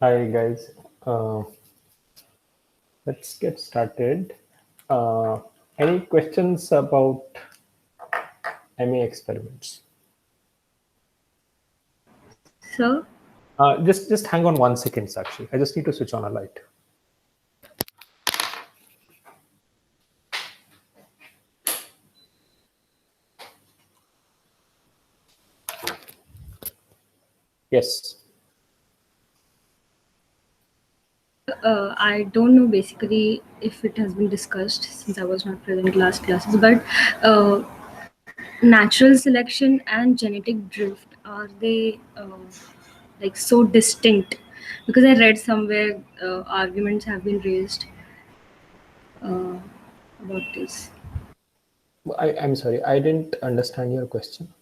Hi guys, let's get started. Any questions about ME experiments? So, Just hang on 1 second, Sakshi. I just need to switch on a light. Yes. I don't know basically if it has been discussed since I was not present last classes, but natural selection and genetic drift, are they like so distinct? Because I read somewhere arguments have been raised uh, about this. I'm sorry, I didn't understand your question.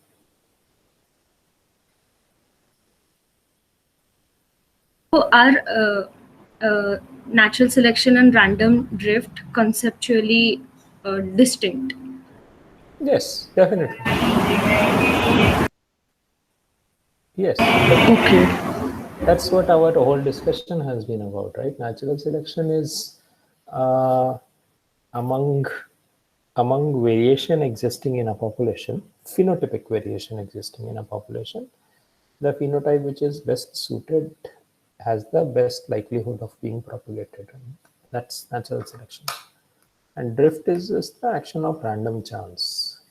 So, are natural selection and random drift conceptually distinct? Yes, definitely. Yes, definitely. Okay. That's what our whole discussion has been about, right? Natural selection is uh, among variation existing in a population, phenotypic variation existing in a population, the phenotype which is best suited has the best likelihood of being propagated. And that's natural selection. And drift is just the action of random chance.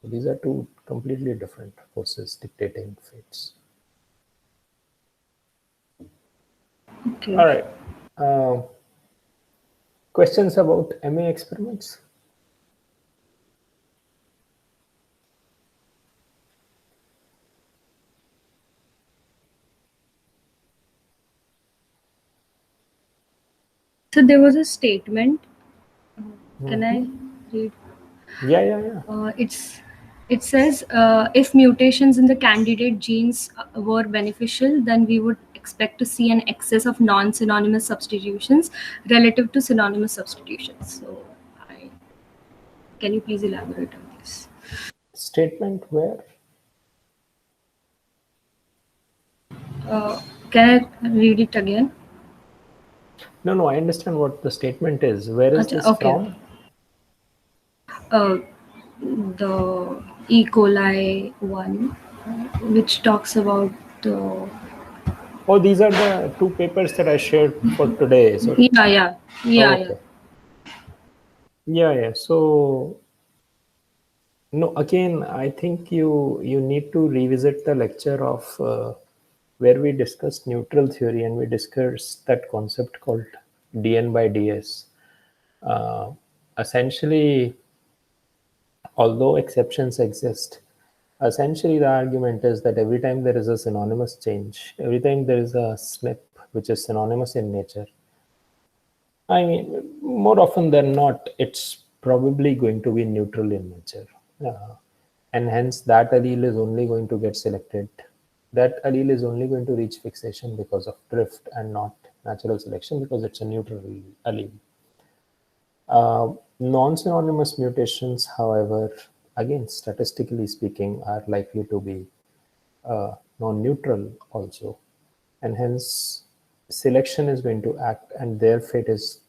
So these are two completely different forces dictating fates. Okay. All right. Uh, Questions about MA experiments? So there was a statement. Can Mm-hmm. I read? Yeah. It says if mutations in the candidate genes were beneficial, then we would expect to see an excess of non-synonymous substitutions relative to synonymous substitutions. So, I, can you please elaborate on this? Statement where? Uh, can I read it again? No, I understand what the statement is. Where is Acha, this okay, from? okay. Uh, the E. coli one, which talks about the Oh, these are the two papers that I shared for today. So, yeah. okay. Yeah. So, no, again, I think you need to revisit the lecture of where we discussed neutral theory and we discussed that concept called dn by ds. Uh, Essentially, although exceptions exist, essentially the argument is that every time there is a synonymous change, every time there is a SNP which is synonymous in nature, I mean, more often than not, it's probably going to be neutral in nature. And hence, that allele is only going to get selected. That allele is only going to reach fixation because of drift and not natural selection because it's a neutral allele. Non-synonymous mutations, however, again, statistically speaking, are likely to be non-neutral also, and hence selection is going to act, and their fate is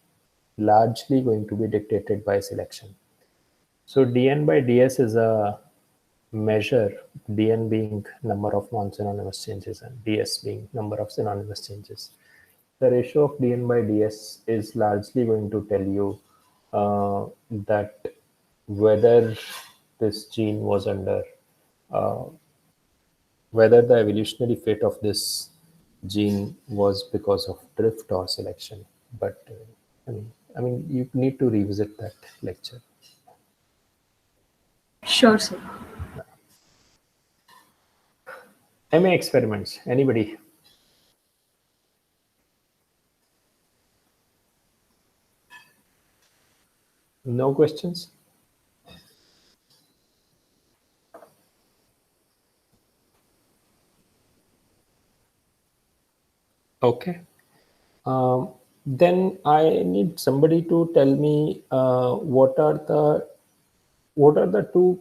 largely going to be dictated by selection. So dn by ds is a measure, dn being number of non-synonymous changes and ds being number of synonymous changes. The ratio of dn by ds is largely going to tell you that whether this gene was under uh, whether the evolutionary fate of this gene was because of drift or selection. But I mean, you need to revisit that lecture. Sure, sir. MA experiments. Anybody? No questions? Okay. Then I need somebody to tell me what are the two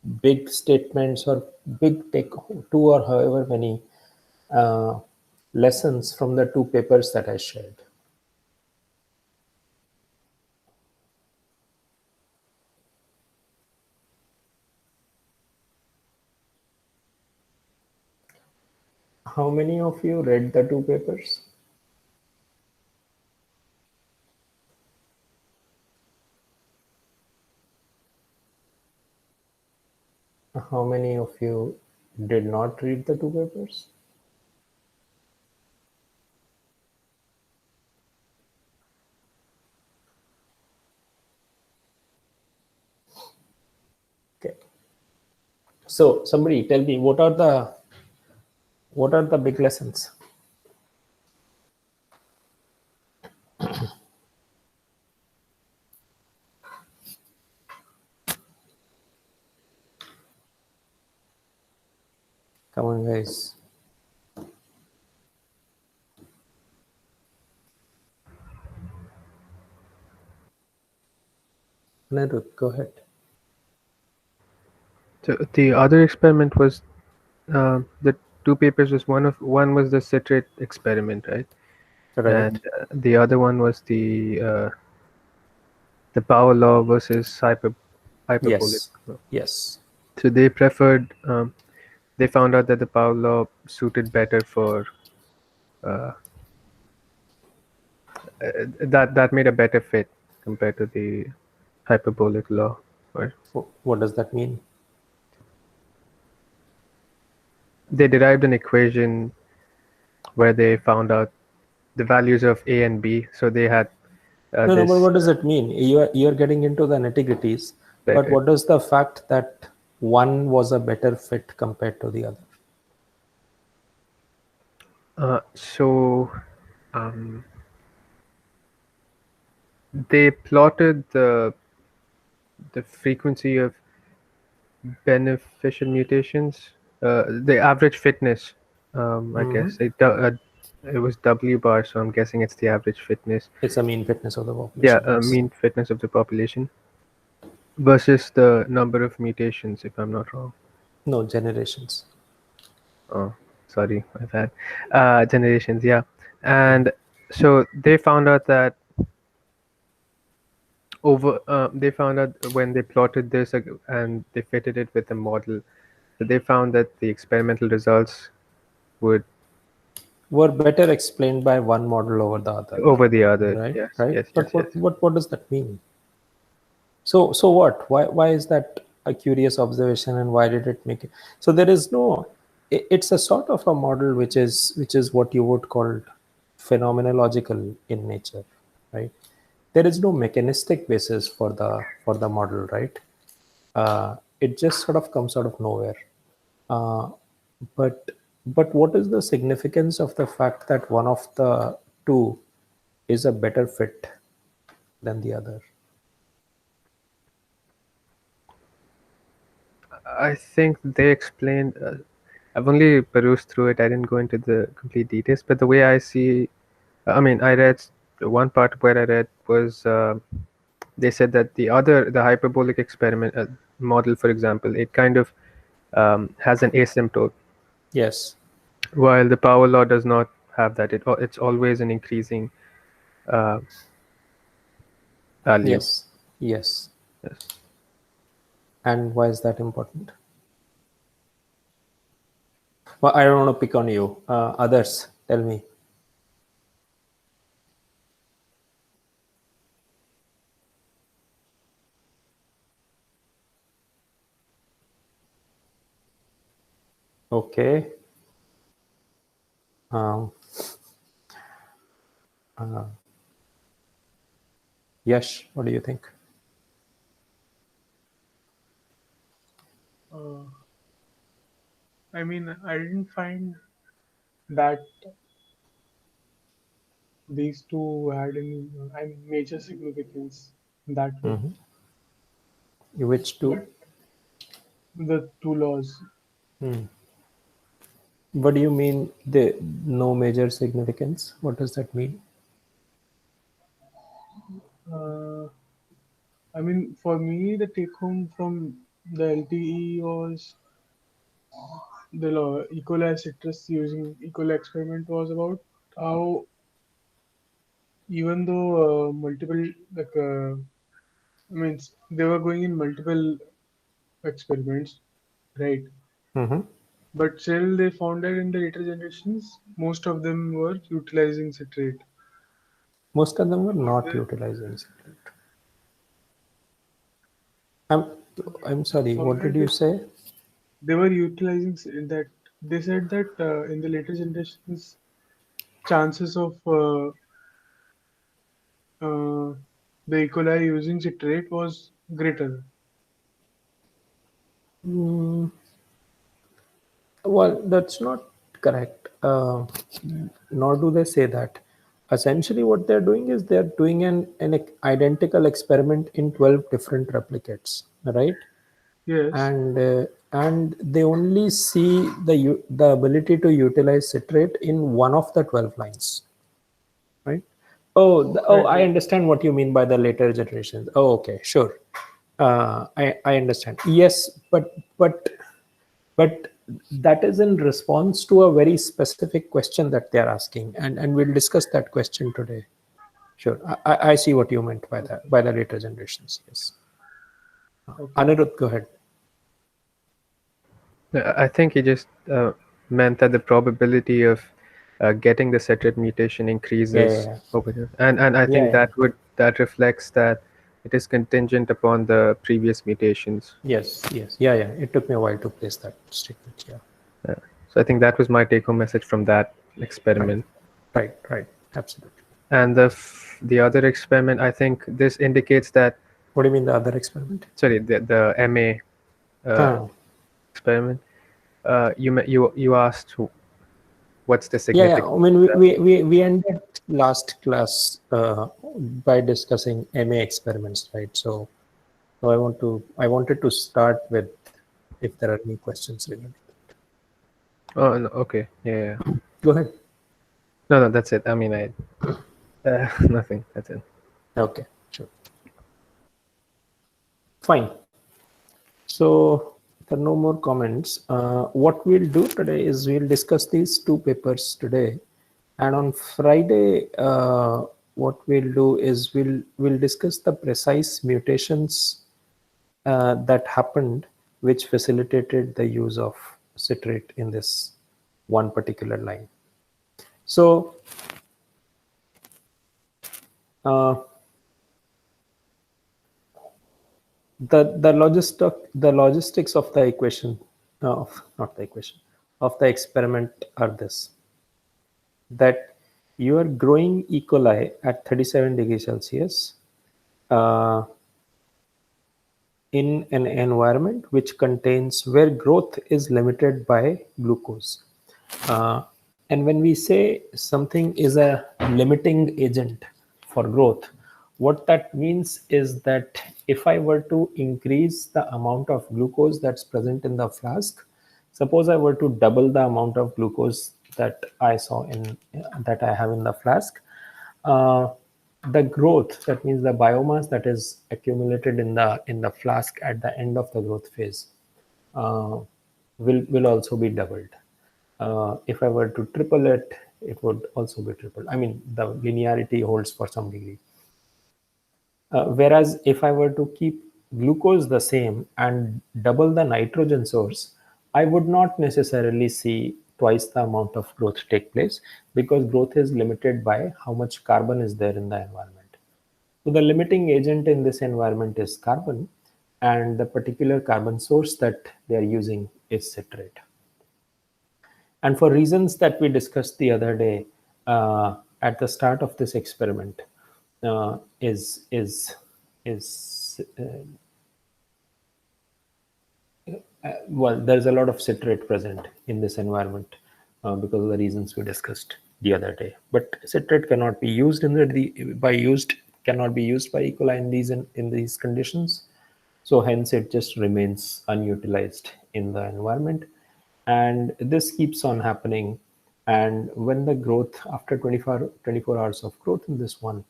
big statements or big take two or however many uh, lessons from the two papers that I shared. How many of you read the two papers? How many of you did not read the two papers? Okay. So somebody tell me what are the big lessons? Come on, guys. Anirudh, go ahead. So the other experiment was the two papers was one was the citrate experiment, right? Right. And the other one was the power law versus hyperbolic Yes. law. Yes. So they preferred they found out that the power law suited better for uh, that made a better fit compared to the hyperbolic law. Right? What does that mean? They derived an equation where they found out the values of a and b. So they had No, no, but this what does it mean? You're getting into the nitty-gritties, right, but right. what is the fact that one was a better fit compared to the other? So um, they plotted the frequency of beneficial mutations, the average fitness. I Mm-hmm. guess it was W bar, so I'm guessing it's the average fitness. It's a mean fitness of the Yeah, population, yes. mean fitness of the population versus the number of mutations, if I'm not wrong. No, generations. Oh, sorry, I've had generations. Yeah, and so they found out that they found out when they plotted this and they fitted it with a model, that they found that the experimental results would Were better explained by one model over the other. over the other. Right, Yes, right. yes, yes, But yes. what does that mean? So what? Why is that a curious observation, and why did it make it? So there is no. It's a sort of a model which is what you would call phenomenological in nature, right? There is no mechanistic basis for the model, right? It just sort of comes out of nowhere. Uh, but what is the significance of the fact that one of the two is a better fit than the other? I think they explained. I've only perused through it. I didn't go into the complete details, but the way I see, I mean, I read the one part where I read was they said that the hyperbolic experiment model, for example, it kind of has an asymptote, Yes. while the power law does not have that. It's always an increasing uh, value. Yes. Yes. Yes. And why is that important? Well, I don't want to pick on you. Others, tell me. Okay. Um, uh, Yash, what do you think? Uh, I mean, I didn't find that these two had any major significance that way. Mm-hmm. Which two? But the two laws, Hmm. What do you mean the no major significance? What does that mean? uh, I mean, for me, the take home from the LTE was the E. coli citrus using E. coli experiment was about how even though multiple like means they were going in multiple experiments, right? Mm-hmm. But still they found that in the later generations, most of them were utilizing citrate. Most of them were Was not there? utilizing citrate. I'm I'm sorry. What Somewhere did you say? they were utilizing that. They said that in the later generations, chances of uh, the E. coli using citrate was greater. Mm, well, that's not correct. Nor do they say that. Essentially, what they're doing is they're doing an identical experiment in 12 different replicates, right? Yes, And they only see the ability to utilize citrate in one of the 12 lines, right? Oh, right, I right. understand what you mean by the later generations. Oh, okay, sure. I understand. Yes, but that is in response to a very specific question that they are asking, and we'll discuss that question today. Sure, I see what you meant by that, Okay, by the later generations. Yes. okay, Anirudh, go ahead. I think he just meant that the probability of getting the citrate mutation Yeah, increases yeah, over here, and I yeah, think yeah. that reflects that it is contingent upon the previous mutations. Yes, yeah, yeah. It took me a while to place that statement. Yeah, Uh, so I think that was my take-home message from that right, experiment. right, absolutely. And the other experiment, I think this indicates that, What do you mean the other experiment? sorry, the MA Ah, experiment. You asked what's the yeah, yeah. significance I mean, of that. we ended last class by discussing MA experiments, right? So I wanted to start with if there are any questions related. Oh, no, okay, yeah. Go ahead. No, that's it. I mean, nothing. That's it. Okay, sure. Fine. So if there are no more comments, what we'll do today is we'll discuss these two papers today, and on Friday, what we'll do is we'll discuss the precise mutations that happened, which facilitated the use of citrate in this one particular line. So uh, the logistics of the equation of not the equation of the experiment are this: that you are growing E. coli at 37 degrees Celsius uh, in an environment which contains where growth is limited by glucose. Uh, and when we say something is a limiting agent for growth, what that means is that if I were to increase the amount of glucose that's present in the flask, suppose I were to double the amount of glucose that I saw in that I have in the flask, uh, the growth, that means the biomass that is accumulated in the flask at the end of the growth phase, uh, will also be doubled. If I were to triple it, it would also be tripled. I mean, the linearity holds for some degree. Whereas if I were to keep glucose the same and double the nitrogen source, I would not necessarily see twice the amount of growth take place, because growth is limited by how much carbon is there in the environment. So the limiting agent in this environment is carbon, and the particular carbon source that they are using is citrate. And for reasons that we discussed the other day at the start of this experiment, uh, is is is well, there's a lot of citrate present in this environment because of the reasons we discussed the other day. But citrate cannot be used cannot be used by E. coli in these conditions. So hence it just remains unutilized in the environment, and this keeps on happening. And when the growth, after 24 hours of growth in this one,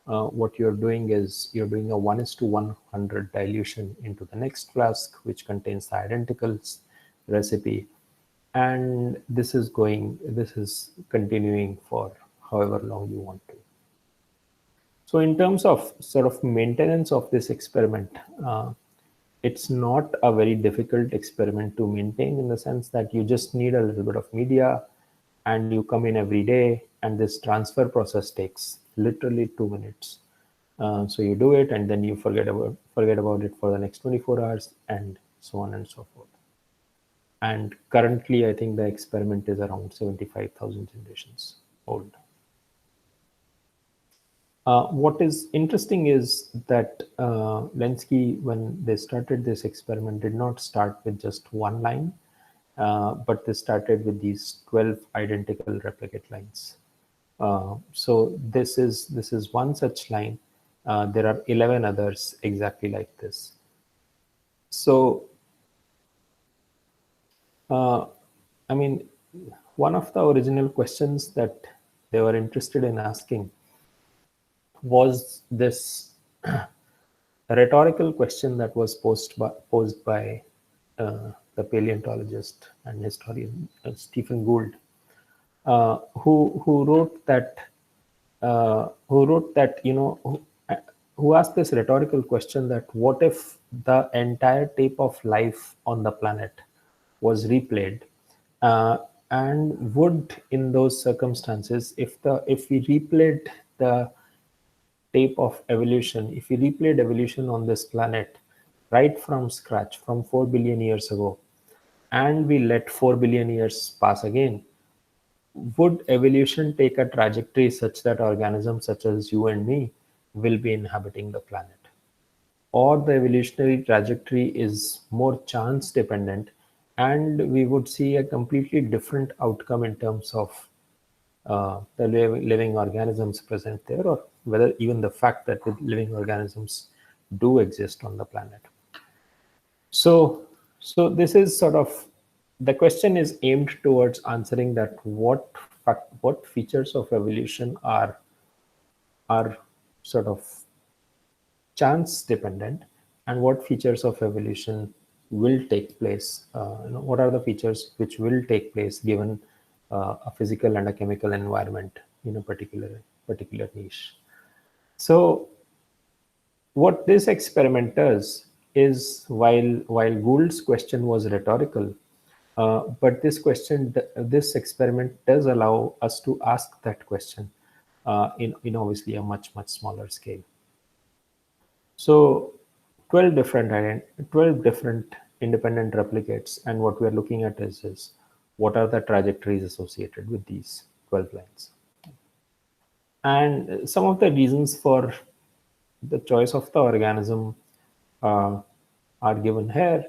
what you're doing is you're doing a 1:100 dilution into the next flask, which contains the identical recipe. And this is continuing for however long you want to. So in terms of sort of maintenance of this experiment, it's not a very difficult experiment to maintain, in the sense that you just need a little bit of media and you come in every day, and this transfer process takes literally 2 minutes. So you do it and then you forget about it for the next 24 hours, and so on and so forth. And currently, I think the experiment is around 75,000 generations old. What is interesting is that Lenski, when they started this experiment, did not start with just one line, but they started with these 12 identical replicate lines. So this is one such line. There are 11 others exactly like this. So, I mean, one of the original questions that they were interested in asking was this rhetorical question that was posed by the paleontologist and historian Stephen Gould, who wrote that who asked this rhetorical question that what if the entire tape of life on the planet was replayed, and would, in those circumstances, if we replayed the tape of evolution, if we replayed evolution on this planet right from scratch from 4 billion years ago, and we let 4 billion years pass again, would evolution take a trajectory such that organisms such as you and me will be inhabiting the planet? Or the evolutionary trajectory is more chance dependent, and we would see a completely different outcome in terms of the living organisms present there, or whether even the fact that the living organisms do exist on the planet. So this is sort of, the question is aimed towards answering that what features of evolution are sort of chance dependent, and what features of evolution will take place. What are the features which will take place given a physical and a chemical environment in a particular niche. So what this experiment does is, while Gould's question was rhetorical, but this experiment does allow us to ask that question in obviously a much smaller scale. So 12 different independent replicates, and what we are looking at is what are the trajectories associated with these 12 lines. And some of the reasons for the choice of the organism are given here.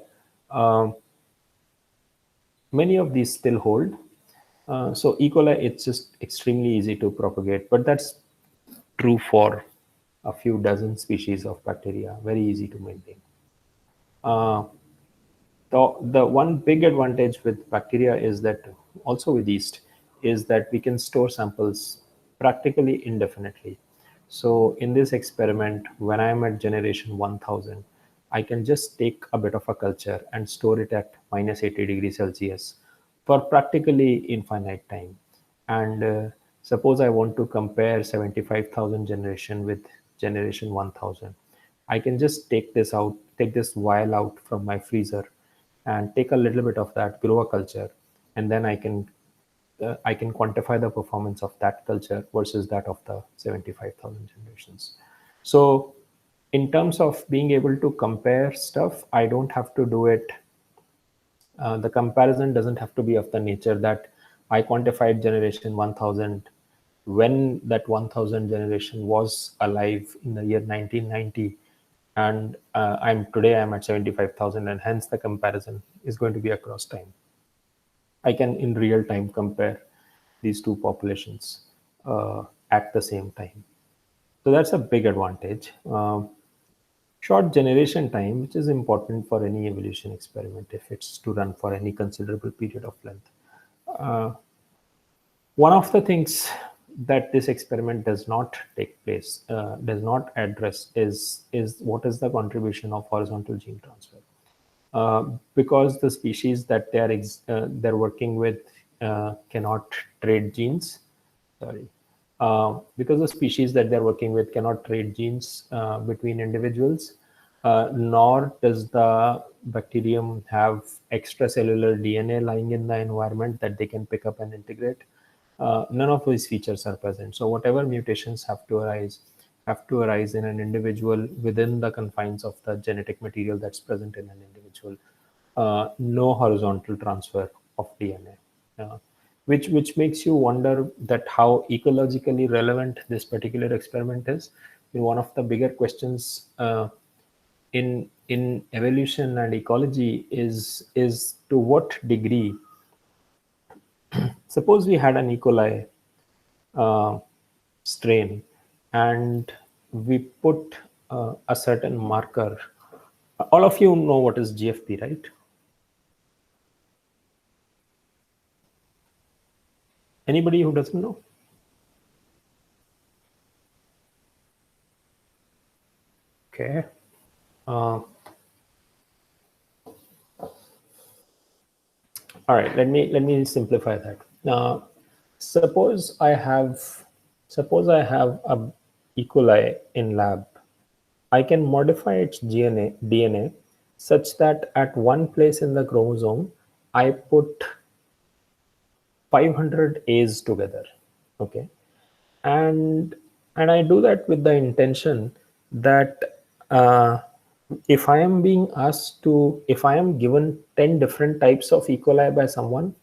Many of these still hold. So E. coli, it's just extremely easy to propagate, but that's true for a few dozen species of bacteria, very easy to maintain. The one big advantage with bacteria is that, also with yeast, is that we can store samples practically indefinitely. So in this experiment, when I'm at generation 1000, I can just take a bit of a culture and store it at -80°C for practically infinite time. And suppose I want to compare 75,000 generation with generation 1000. I can just take this vial out from my freezer and take a little bit of that, grow a culture, and then I can quantify the performance of that culture versus that of the 75,000 generations. So in terms of being able to compare stuff, I don't have to do it. The comparison doesn't have to be of the nature that I quantified generation 1000 when that 1000 generation was alive in the year 1990, and I'm at 75,000, and hence the comparison is going to be across time. I can in real time compare these two populations at the same time. So that's a big advantage. Short generation time, which is important for any evolution experiment if it's to run for any considerable period of length. One of the things that this experiment does not take place, does not address, is what is the contribution of horizontal gene transfer. Because the species that they're working with cannot trade genes. Sorry, because the species that they're working with cannot trade genes between individuals, nor does the bacterium have extracellular DNA lying in the environment that they can pick up and integrate. None of these features are present. So whatever mutations have to arise in an individual within the confines of the genetic material that's present in an individual. No horizontal transfer of DNA. Which makes you wonder that how ecologically relevant this particular experiment is. One of the bigger questions in evolution and ecology is to what degree, suppose we had an E. coli strain and we put a certain marker. All of you know what is GFP, right? Anybody who doesn't know? Okay. All right. Let me simplify that. Now, suppose I have a E. coli in lab. I can modify its DNA such that at one place in the chromosome, I put 500 A's together. Okay. And I do that with the intention that if I am given 10 different types of E. coli by someone,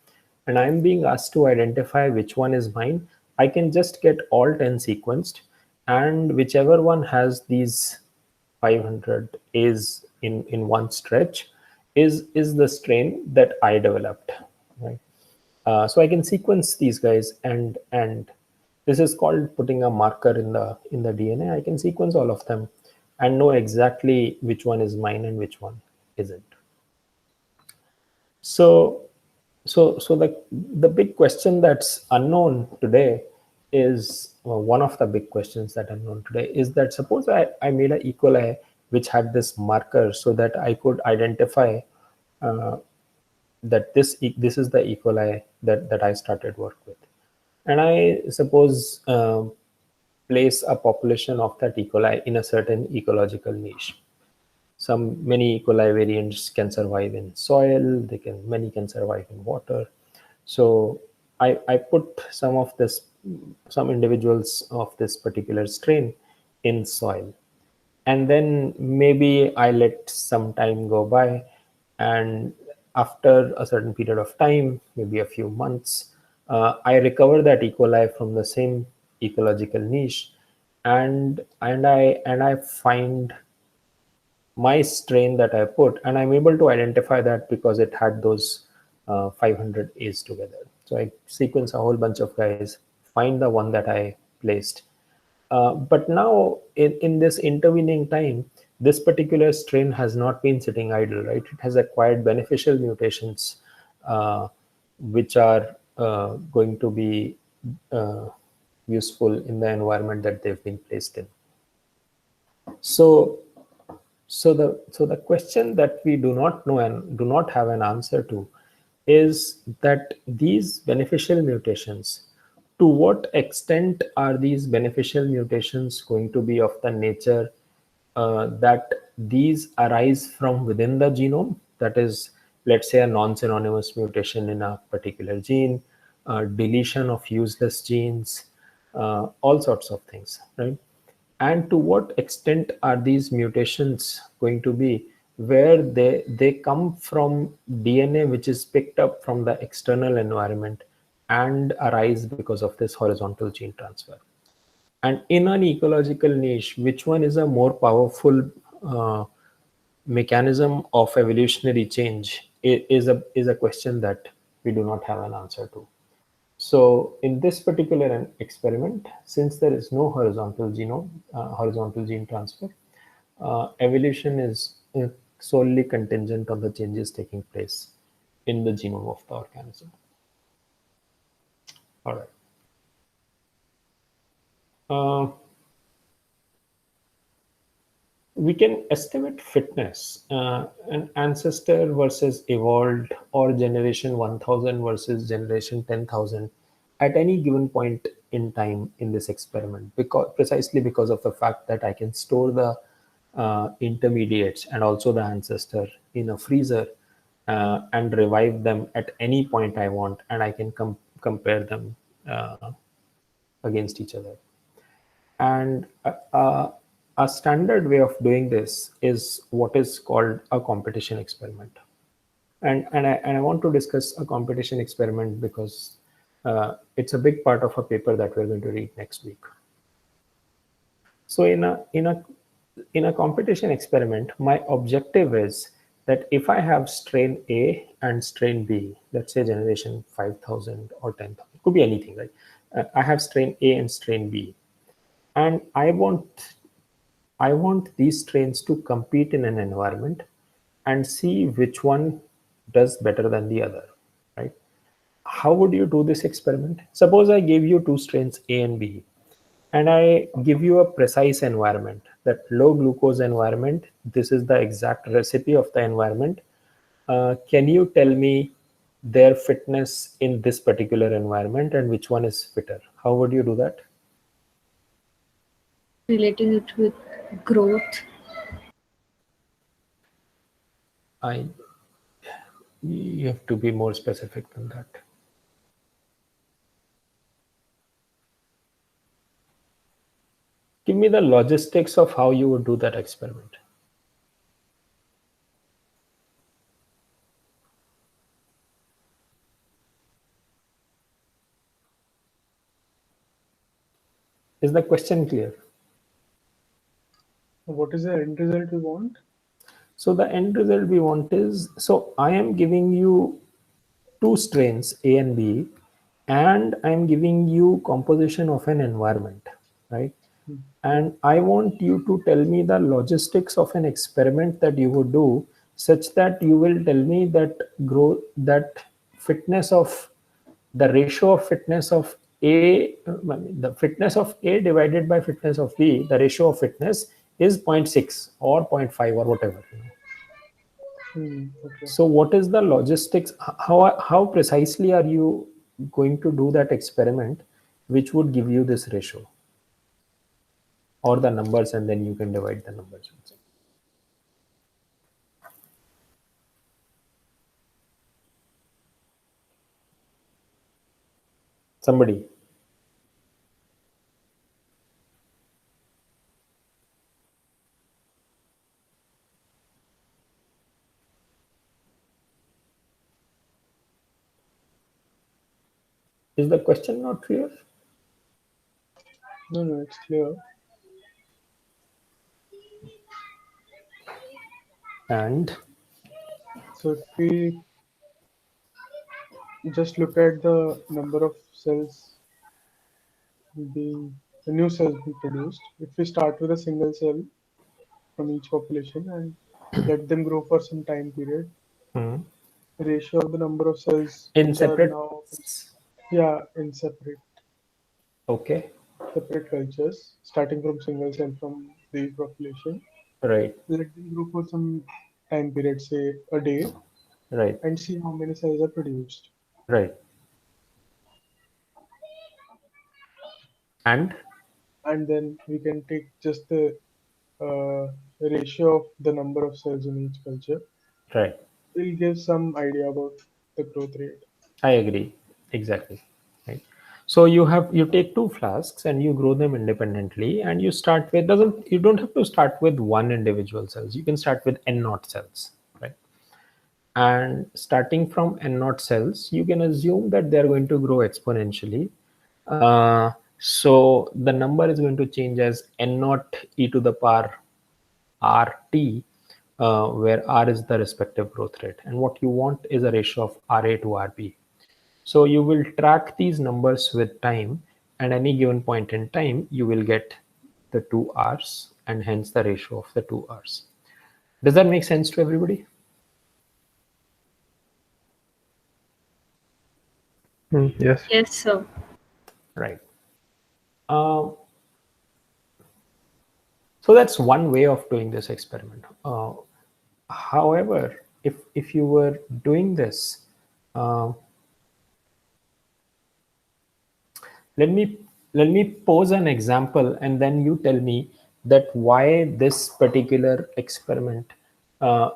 and I am being asked to identify which one is mine, I can just get all 10 sequenced, and whichever one has these 500 A's in one stretch is the strain that I developed, right? So I can sequence these guys, and this is called putting a marker in the DNA. I can sequence all of them and know exactly which one is mine and which one isn't. So the big question that's unknown today is, one of the big questions that unknown today is that suppose I made an E. coli which had this marker so that I could identify that this is the E. coli that I started work with, and I suppose place a population of that E. coli in a certain ecological niche. Many E. coli variants can survive in soil. Many can survive in water. So I put some individuals of this particular strain in soil, and then maybe I let some time go by, and after a certain period of time, maybe a few months, I recover that E. coli from the same ecological niche, and I find my strain that I put, and I'm able to identify that because it had those 500 A's together. So I sequence a whole bunch of guys, find the one that I placed. But now in this intervening time, this particular strain has not been sitting idle, right? It has acquired beneficial mutations, which are going to be useful in the environment that they've been placed in. So the question that we do not know and do not have an answer to is that these beneficial mutations, to what extent are these beneficial mutations going to be of the nature that these arise from within the genome? That is, let's say a non-synonymous mutation in a particular gene, deletion of useless genes, all sorts of things, right? And to what extent are these mutations going to be where they come from DNA which is picked up from the external environment and arise because of this horizontal gene transfer? And in an ecological niche, which one is a more powerful mechanism of evolutionary change is a question that we do not have an answer to. So in this particular experiment, since there is no horizontal gene transfer, evolution is solely contingent on the changes taking place in the genome of the organism. All right. we can estimate fitness, an ancestor versus evolved, or generation 1000 versus generation 10,000 at any given point in time in this experiment, precisely because of the fact that I can store the intermediates and also the ancestor in a freezer and revive them at any point I want, and I can compare them against each other. And a standard way of doing this is what is called a competition experiment. And I want to discuss a competition experiment because it's a big part of a paper that we're going to read next week. So in a competition experiment, my objective is that if I have strain A and strain B, let's say generation 5,000 or 10,000, it could be anything, right? I have strain A and strain B, and I want these strains to compete in an environment and see which one does better than the other, right? How would you do this experiment? Suppose I gave you two strains A and B, and I give you a precise environment, that low glucose environment. This is the exact recipe of the environment. Can you tell me their fitness in this particular environment and which one is fitter? How would you do that? Relating it with growth. You have to be more specific than that. Give me the logistics of how you would do that experiment. Is the question clear? What is the end result we want? So the end result we want is, so I am giving you two strains A and B, and I'm giving you composition of an environment, right? And I want you to tell me the logistics of an experiment that you would do, such that you will tell me that that fitness of the ratio of fitness of A, the fitness of A divided by fitness of B, the ratio of fitness is 0.6 or 0.5 or whatever. Okay. So what is the logistics? How precisely are you going to do that experiment, which would give you this ratio or the numbers, and then you can divide the numbers. Somebody. Is the question not clear? No, it's clear. And so if we just look at the number of cells being, the new cells being produced, if we start with a single cell from each population and let them grow for some time period, the ratio of the number of cells in which are separate now, cells. in separate cultures, starting from single cell from the population, Right. let them grow for some time period, say a day, Right. and see how many cells are produced. Right. And then we can take just the ratio of the number of cells in each culture. right. Will give some idea about the growth rate. I agree. Exactly. Right. So you take two flasks and you grow them independently, and you start with you don't have to start with one individual cells. You can start with n naught cells, right? And starting from n naught cells, you can assume that they're going to grow exponentially. So the number is going to change as n naught e to the power RT, where R is the respective growth rate. And what you want is a ratio of RA to RB. So you will track these numbers with time, and any given point in time, you will get the two R's and hence the ratio of the two R's. Does that make sense to everybody? Yes. Yes, sir. Right. So that's one way of doing this experiment. However, if you were doing this, let me pose an example, and then you tell me that why this particular experiment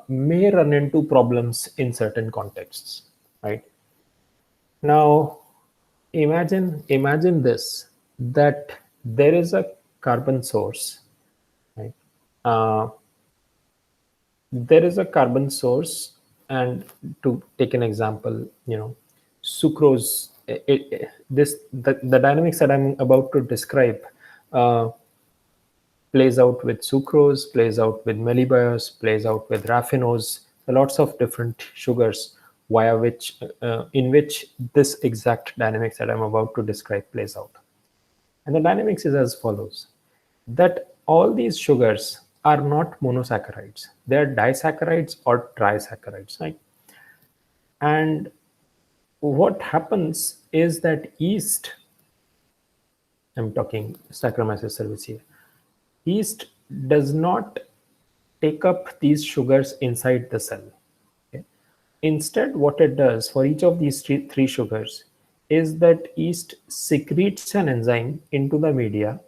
may run into problems in certain contexts, right? Now, imagine this, that there is a carbon source, right? There is a carbon source, and to take an example, sucrose. The dynamics that I'm about to describe uh, plays out with sucrose, plays out with melibars, plays out with raffinose, lots of different sugars via which in which this exact dynamics that I'm about to describe plays out. And the dynamics is as follows, that all these sugars are not monosaccharides. They are disaccharides or trisaccharides, right? And what happens is that yeast, I'm talking Saccharomyces cerevisiae, yeast does not take up these sugars inside the cell. Okay? Instead, what it does for each of these three sugars is that yeast secretes an enzyme into the media,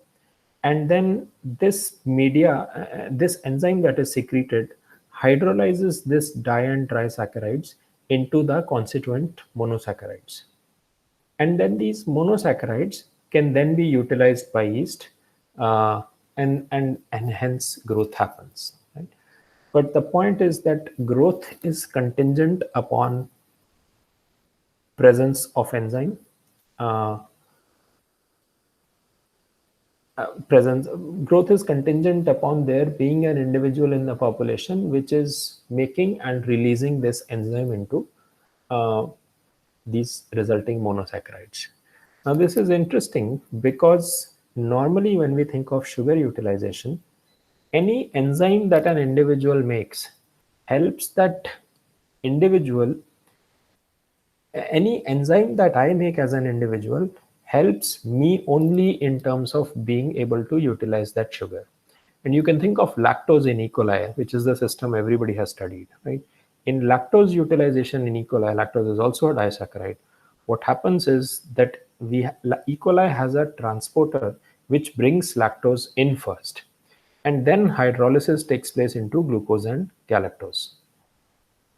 and then this enzyme that is secreted hydrolyzes this di and trisaccharides into the constituent monosaccharides. And then these monosaccharides can then be utilized by yeast, and hence growth happens, right? But the point is that growth is contingent upon presence of enzyme, uh, presence growth is contingent upon there being an individual in the population which is making and releasing this enzyme into uh, these resulting monosaccharides. Now this is interesting because normally when we think of sugar utilization, any enzyme that an individual makes helps that individual. Any enzyme that I make as an individual helps me only in terms of being able to utilize that sugar. And you can think of lactose in E. coli, which is the system everybody has studied, right? In lactose utilization in E. coli, lactose is also a disaccharide. What happens is that E. coli has a transporter which brings lactose in first, and then hydrolysis takes place into glucose and galactose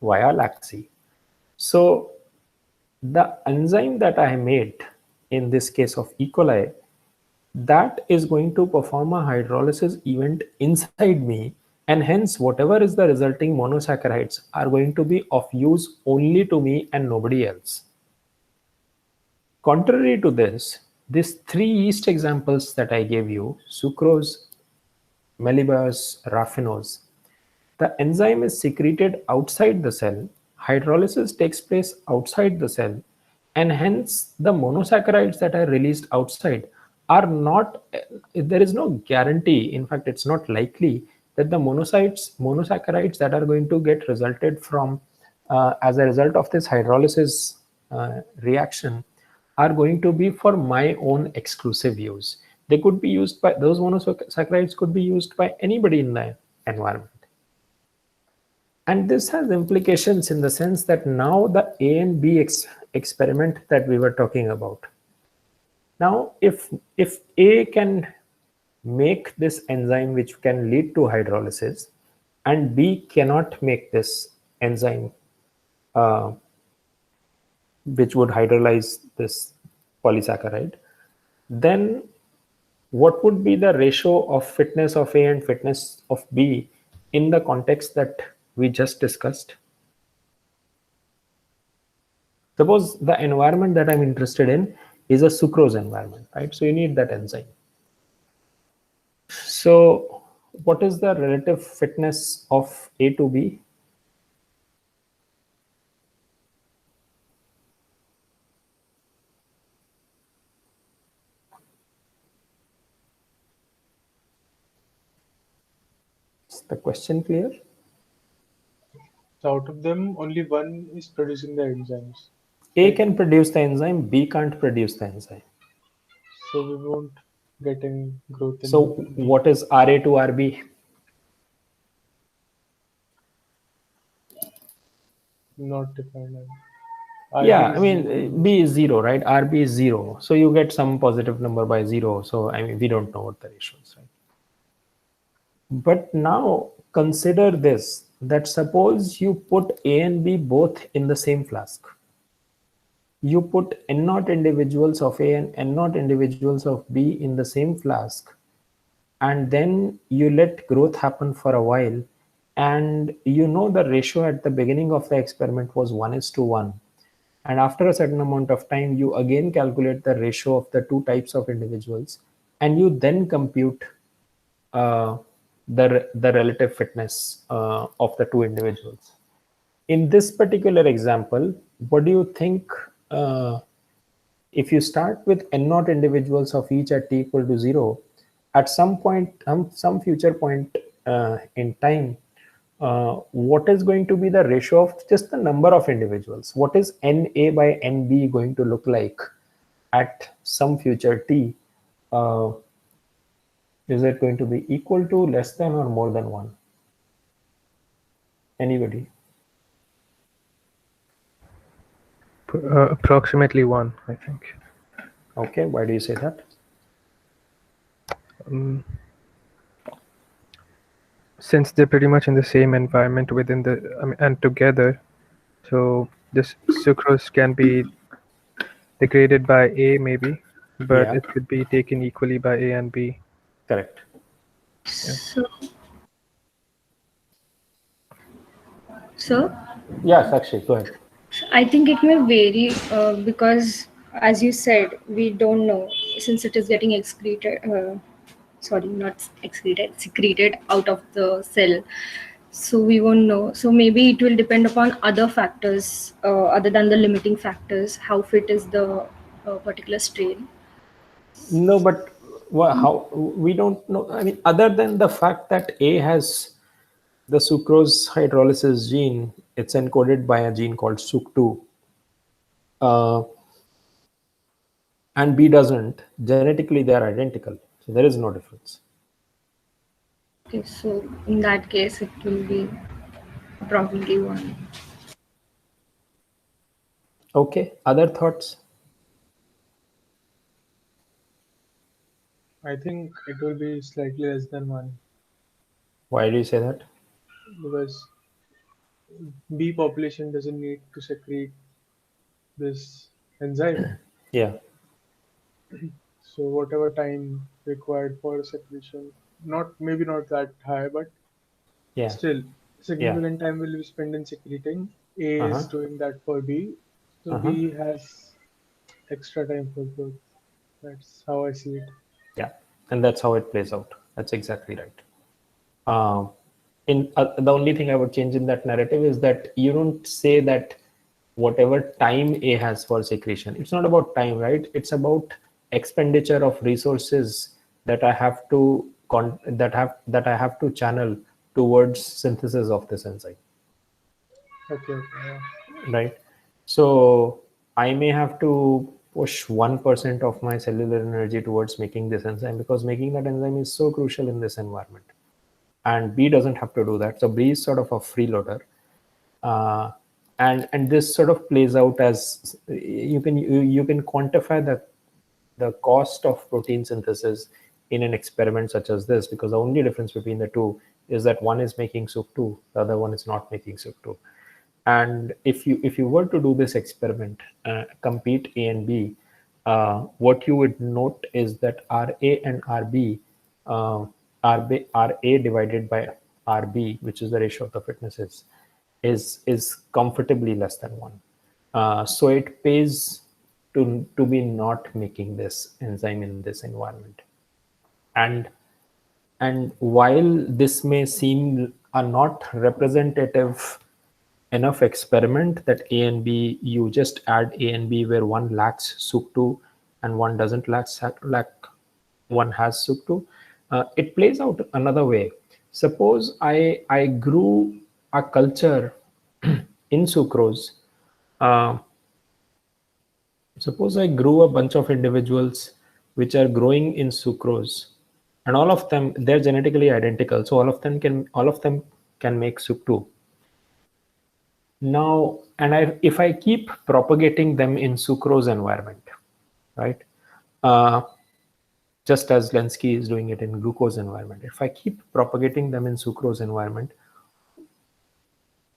via lactase. So the enzyme that I made in this case of E. coli, that is going to perform a hydrolysis event inside me, and hence whatever is the resulting monosaccharides are going to be of use only to me and nobody else. Contrary to this, these three yeast examples that I gave you, sucrose, melibars, raffinose, the enzyme is secreted outside the cell, hydrolysis takes place outside the cell, and hence the monosaccharides that are released outside are not, there is no guarantee, in fact, it's not likely that the monosaccharides that are going to get resulted from as a result of this hydrolysis reaction are going to be for my own exclusive use. They could be used by, those monosaccharides could be used by anybody in the environment. And this has implications in the sense that now the A and B experiment that we were talking about. Now, if A can make this enzyme which can lead to hydrolysis, and B cannot make this enzyme uh, which would hydrolyze this polysaccharide, then what would be the ratio of fitness of A and fitness of B in the context that we just discussed? Suppose the environment that I'm interested in is a sucrose environment, right? So you need that enzyme. So what is the relative fitness of A to B? Is the question clear? So out of them, only one is producing the enzymes. A can produce the enzyme, B can't produce the enzyme. So we won't getting growth in So B. what is RA to RB? Not defined. Yeah, RB I is mean, 0. B is 0, right? RB is 0. So you get some positive number by 0. So, I mean, we don't know what the ratio is, right? But now consider this, that suppose you put A and B both in the same flask. You put N naught individuals of A and N naught individuals of B in the same flask, and then you let growth happen for a while, and you know the ratio at the beginning of the experiment was 1:1, and after a certain amount of time you again calculate the ratio of the two types of individuals, and you then compute uh, the relative fitness of the two individuals. In this particular example, what do you think? If you start with n naught individuals of each at t equal to 0, at some point, some future point in time, what is going to be the ratio of just the number of individuals? What is NA by NB going to look like at some future t? Uh, is it going to be equal to, less than, or more than 1? Anybody? Approximately 1, I think. Okay, why do you say that? Since they're pretty much in the same environment within the, and together, so this sucrose can be degraded by A maybe, but Yeah, it could be taken equally by A and B. correct. Yeah. So, so Yeah, Sakshi, go ahead. I think it may vary because, as you said, we don't know since it is getting excreted. Sorry, not excreted, secreted out of the cell. So we won't know. So maybe it will depend upon other factors other than the limiting factors. How fit is the particular strain? No, but how we don't know. I mean, other than the fact that A has the sucrose hydrolysis gene, it's encoded by a gene called SUC2, uh, and B doesn't. Genetically, they are identical, so there is no difference. Okay, so in that case, it will be probably one. Okay, other thoughts? I think it will be slightly less than 1 Why do you say that? because B population doesn't need to secrete this enzyme. Yeah, So whatever time required for secretion, not maybe not that high, but yeah, still yeah. significant time will be spent in secreting. A Uh-huh. is doing that for B, so Uh-huh. B has extra time for growth. That's how I see it. Yeah, and that's how it plays out. That's exactly right. Uh, in The only thing I would change in that narrative is that you don't say that whatever time A has for secretion. It's not about time, right? It's about expenditure of resources that I have to that I have to channel towards synthesis of this enzyme, Okay, okay, yeah. right? So I may have to push 1% of my cellular energy towards making this enzyme, because making that enzyme is so crucial in this environment, and B doesn't have to do that. So B is sort of a freeloader, uh, and this sort of plays out as you can quantify the cost of protein synthesis in an experiment such as this, because the only difference between the two is that one is making SUC2, the other one is not making SUC2. And if you were to do this experiment, compete A and B, what you would note is that RA and RB, RA divided by RB, which is the ratio of the fitnesses, is comfortably less than 1. So it pays to be not making this enzyme in this environment. And while this may seem a not representative enough experiment, that A and B, you just add A and B where one lacks SUC2 and one doesn't lack one has SUC2, it plays out another way. Suppose I grew a culture in sucrose. uh, Suppose I grew a bunch of individuals which are growing in sucrose, and all of them, they're genetically identical, so all of them can make suc2. Now, and if I keep propagating them in sucrose environment, right, just as Lenski is doing it in glucose environment, if I keep propagating them in sucrose environment,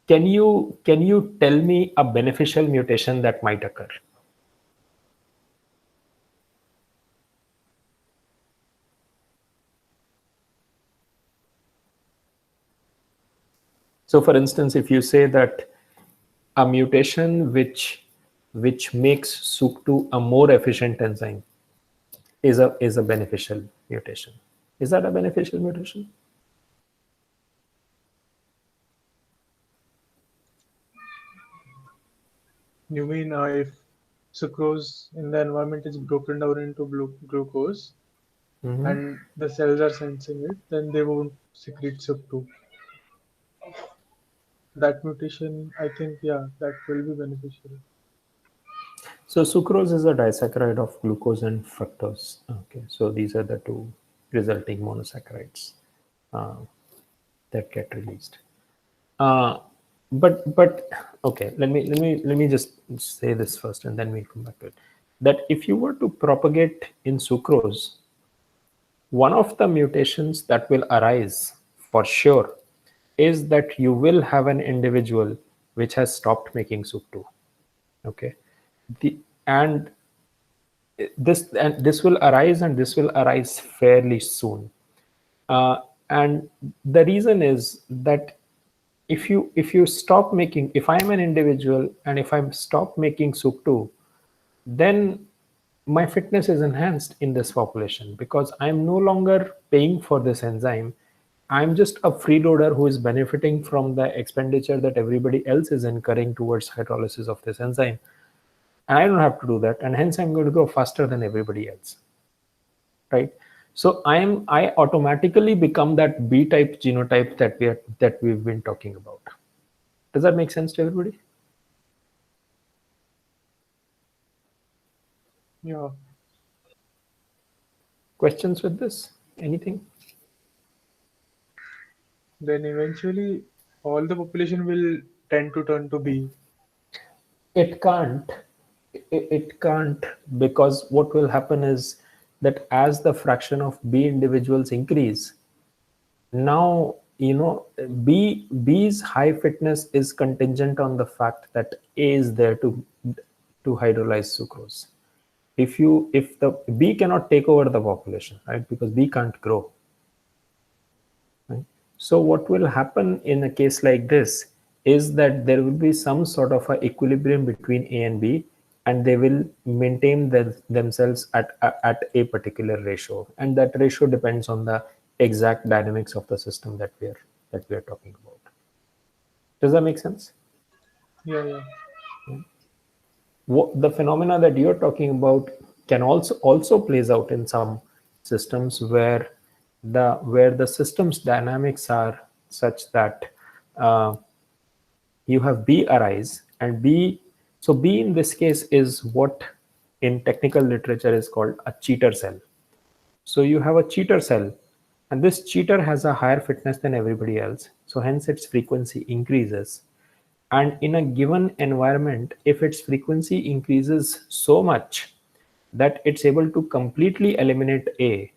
can you tell me a beneficial mutation that might occur? So for instance, if you say that a mutation which makes suc2 a more efficient enzyme is a beneficial mutation, is that a beneficial mutation? You mean if sucrose in the environment is broken down into glucose and the cells are sensing it, then they won't secrete SUB2. That mutation, I think, yeah, that will be beneficial. So sucrose is a disaccharide of glucose and fructose. Okay, so these are the two resulting monosaccharides that get released. But okay, let me just say this first, and then we'll come back to it. That if you were to propagate in sucrose, one of the mutations that will arise for sure is that you will have an individual which has stopped making suc2. Okay, and this will arise, and this will arise fairly soon. And the reason is that if you stop making, if I'm an individual and if I stop making suc2, then my fitness is enhanced in this population because I'm no longer paying for this enzyme. I'm just a freeloader who is benefiting from the expenditure that everybody else is incurring towards hydrolysis of this enzyme. And I don't have to do that, and hence I'm going to go faster than everybody else, right? So I automatically become that B type genotype that we've been talking about. Does that make sense to everybody? Yeah. Questions with this? Anything? Then eventually all the population will tend to turn to B. It can't. It can't, because what will happen is that as the fraction of B individuals increase, now B's high fitness is contingent on the fact that A is there to hydrolyze sucrose. If the B cannot take over the population, right, because B can't grow, right? So what will happen in a case like this is that there will be some sort of a equilibrium between A and B, and they will maintain themselves at a particular ratio, and that ratio depends on the exact dynamics of the system that we are talking about. Does that make sense? Yeah. What the phenomena that you're talking about can also plays out in some systems where the system's dynamics are such that you have B arise, and so B in this case is what in technical literature is called a cheater cell. So you have a cheater cell, and this cheater has a higher fitness than everybody else, so hence its frequency increases. And in a given environment, if its frequency increases so much that it's able to completely eliminate A,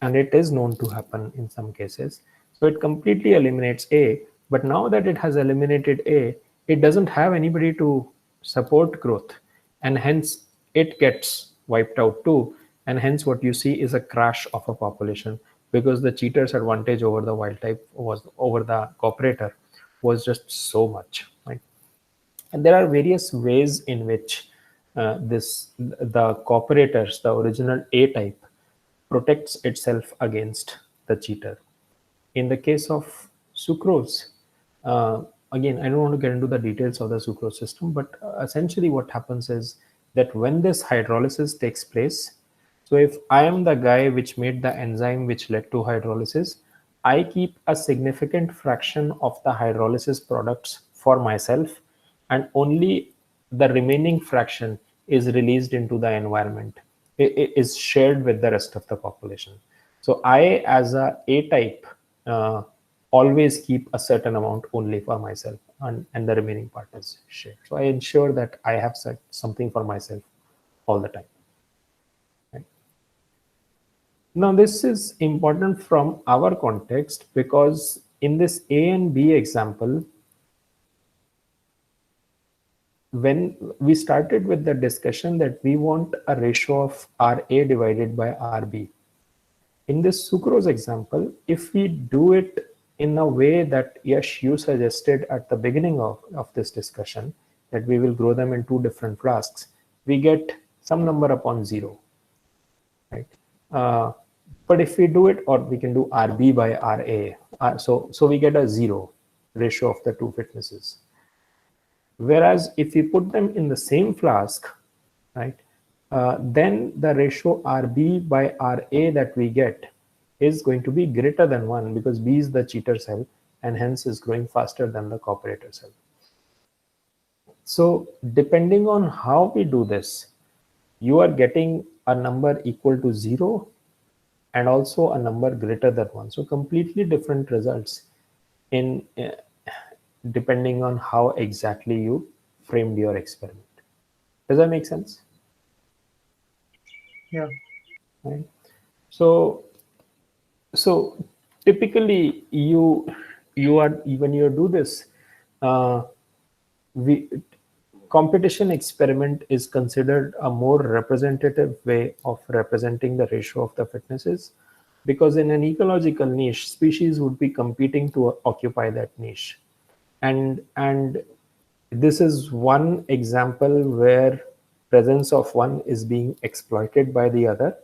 and it is known to happen in some cases, so it completely eliminates A, but now that it has eliminated A, it doesn't have anybody to support growth, and hence it gets wiped out too. And hence what you see is a crash of a population, because the cheater's advantage over the wild type was over the cooperator was just so much, right? And there are various ways in which the cooperators, the original A type, protects itself against the cheater. In the case of sucrose, again, I don't want to get into the details of the sucrose system, but essentially what happens is that when this hydrolysis takes place, so if I am the guy which made the enzyme which led to hydrolysis, I keep a significant fraction of the hydrolysis products for myself, and only the remaining fraction is released into the environment is shared with the rest of the population. So I, as a type, always keep a certain amount only for myself, and the remaining part is shared. So I ensure that I have set something for myself all the time. Right? Now, this is important from our context, because in this A and B example, when we started with the discussion that we want a ratio of RA divided by RB. In this sucrose example, if we do it in a way that Yash, you suggested at the beginning of this discussion, that we will grow them in two different flasks, we get some number upon 0, right? But if we do it, or we can do RB by RA, so we get a 0 ratio of the two fitnesses. Whereas if we put them in the same flask, right, then the ratio RB by RA that we get is going to be greater than 1, because B is the cheater cell and hence is growing faster than the cooperator cell. So depending on how we do this, you are getting a number equal to 0 and also a number greater than 1. So completely different results in depending on how exactly you framed your experiment. Does that make sense? Yeah. Right. So typically you are, when you do this, competition experiment is considered a more representative way of representing the ratio of the fitnesses, because in an ecological niche, species would be competing to occupy that niche, and this is one example where presence of one is being exploited by the other.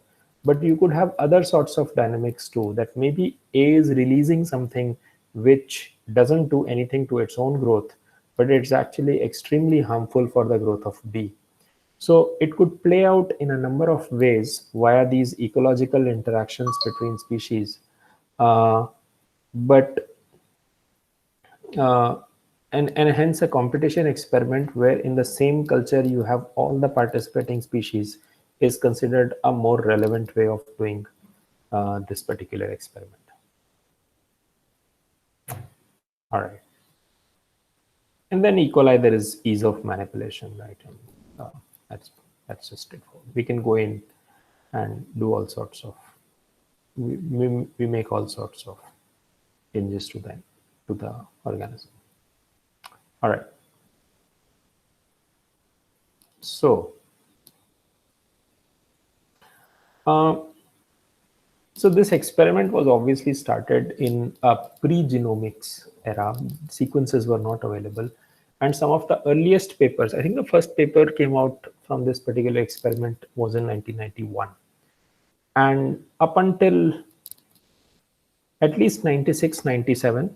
But you could have other sorts of dynamics too, that maybe A is releasing something which doesn't do anything to its own growth, but it's actually extremely harmful for the growth of B. So it could play out in a number of ways via these ecological interactions between species. But and hence a competition experiment where in the same culture you have all the participating species is considered a more relevant way of doing this particular experiment. All right. And then E. coli, there is ease of manipulation, right? And, that's just straightforward. We can go in and do all sorts of, we make all sorts of changes to the organism. All right. So, so this experiment was obviously started in a pre-genomics era. Sequences were not available. And some of the earliest papers, I think the first paper came out from this particular experiment was in 1991. And up until at least 96, 97,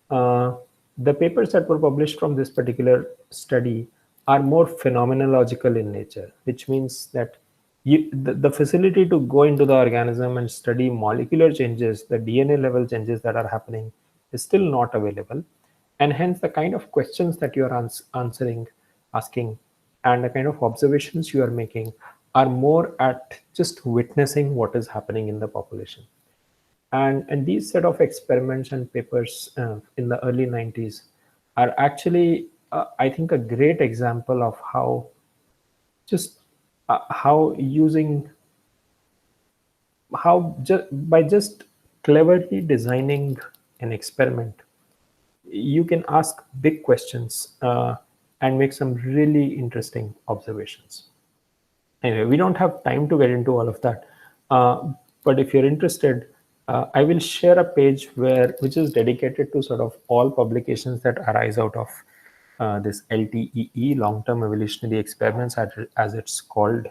the papers that were published from this particular study are more phenomenological in nature, which means that the facility to go into the organism and study molecular changes, the DNA level changes that are happening, is still not available. And hence the kind of questions that you are asking, and the kind of observations you are making are more at just witnessing what is happening in the population. And these set of experiments and papers in the early 90s are actually, I think, a great example of how by just cleverly designing an experiment, you can ask big questions and make some really interesting observations. Anyway, we don't have time to get into all of that. But if you're interested, I will share a page which is dedicated to sort of all publications that arise out of this LTEE, long-term evolutionary experiments, as it's called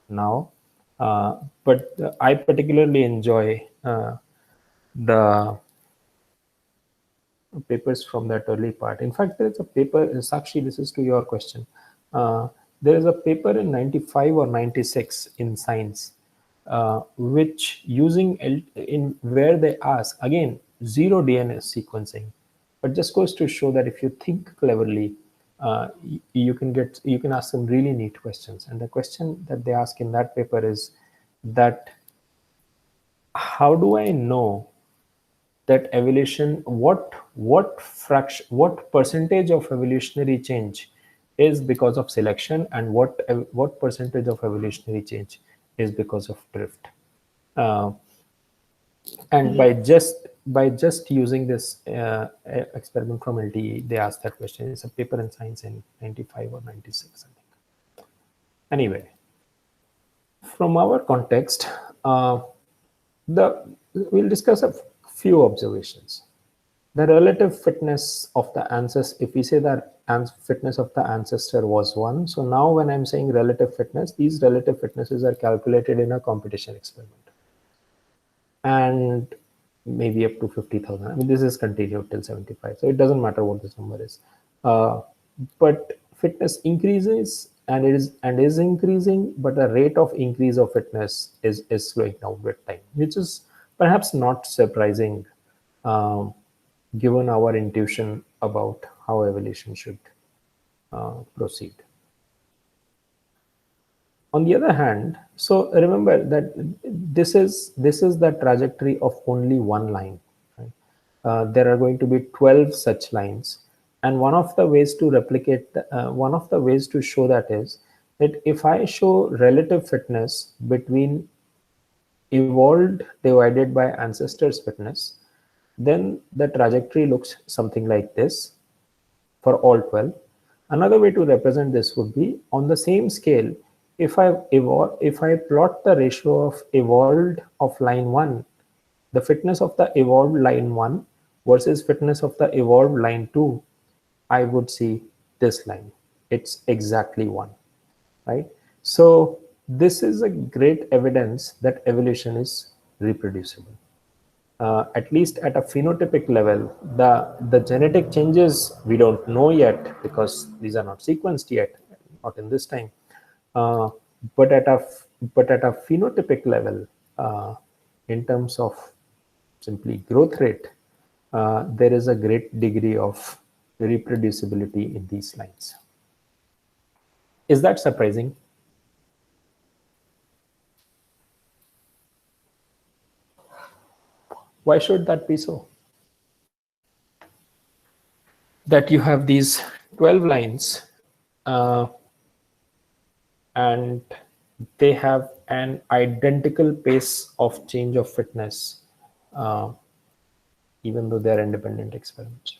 now. But I particularly enjoy the papers from that early part. In fact, there's a paper, Sakshi, this is to your question. There is a paper in 95 or 96 in Science, which where they ask, again, zero DNA sequencing, but just goes to show that if you think cleverly, you can ask some really neat questions. And the question that they ask in that paper is, that how do I know that evolution, what percentage of evolutionary change is because of selection, and what percentage of evolutionary change is because of drift. Uh, and by just using this experiment from LTE, they asked that question. It's a paper in Science in 95 or 96, I think. Anyway, from our context, we'll discuss a few observations. The relative fitness of the ancestor, if we say that fitness of the ancestor was 1, so now when I'm saying relative fitness, these relative fitnesses are calculated in a competition experiment. And maybe up to 50,000. I mean, this is continued till 75, so it doesn't matter what this number is. But fitness increases and is increasing, but the rate of increase of fitness is slowing down with time, which is perhaps not surprising, given our intuition about how evolution should proceed. On the other hand, so remember that this is the trajectory of only one line. Right? There are going to be 12 such lines, and one of the ways to replicate, one of the ways to show that is that if I show relative fitness between evolved divided by ancestors fitness, then the trajectory looks something like this for all 12. Another way to represent this would be on the same scale. If I plot the ratio of evolved of line 1, the fitness of the evolved line 1 versus fitness of the evolved line 2, I would see this line. It's exactly 1, right? So this is a great evidence that evolution is reproducible. At least at a phenotypic level, the genetic changes we don't know yet because these are not sequenced yet, not in this time. But at a phenotypic level, in terms of simply growth rate, there is a great degree of reproducibility in these lines. Is that surprising? Why should that be so? That you have these 12 lines, and they have an identical pace of change of fitness, even though they're independent experiments.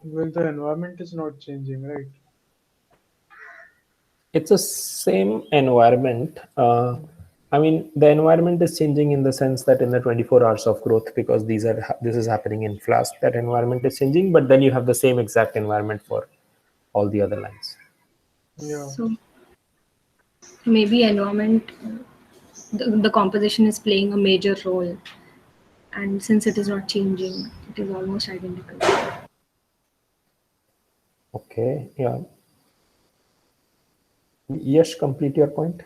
Well, the environment is not changing, right? It's the same environment. I mean, the environment is changing in the sense that in the 24 hours of growth, because this is happening in flask, that environment is changing, but then you have the same exact environment for all the other lines. Yeah. So maybe environment, the composition is playing a major role, and since it is not changing, it is almost identical. Okay, yeah. Yes, complete your point.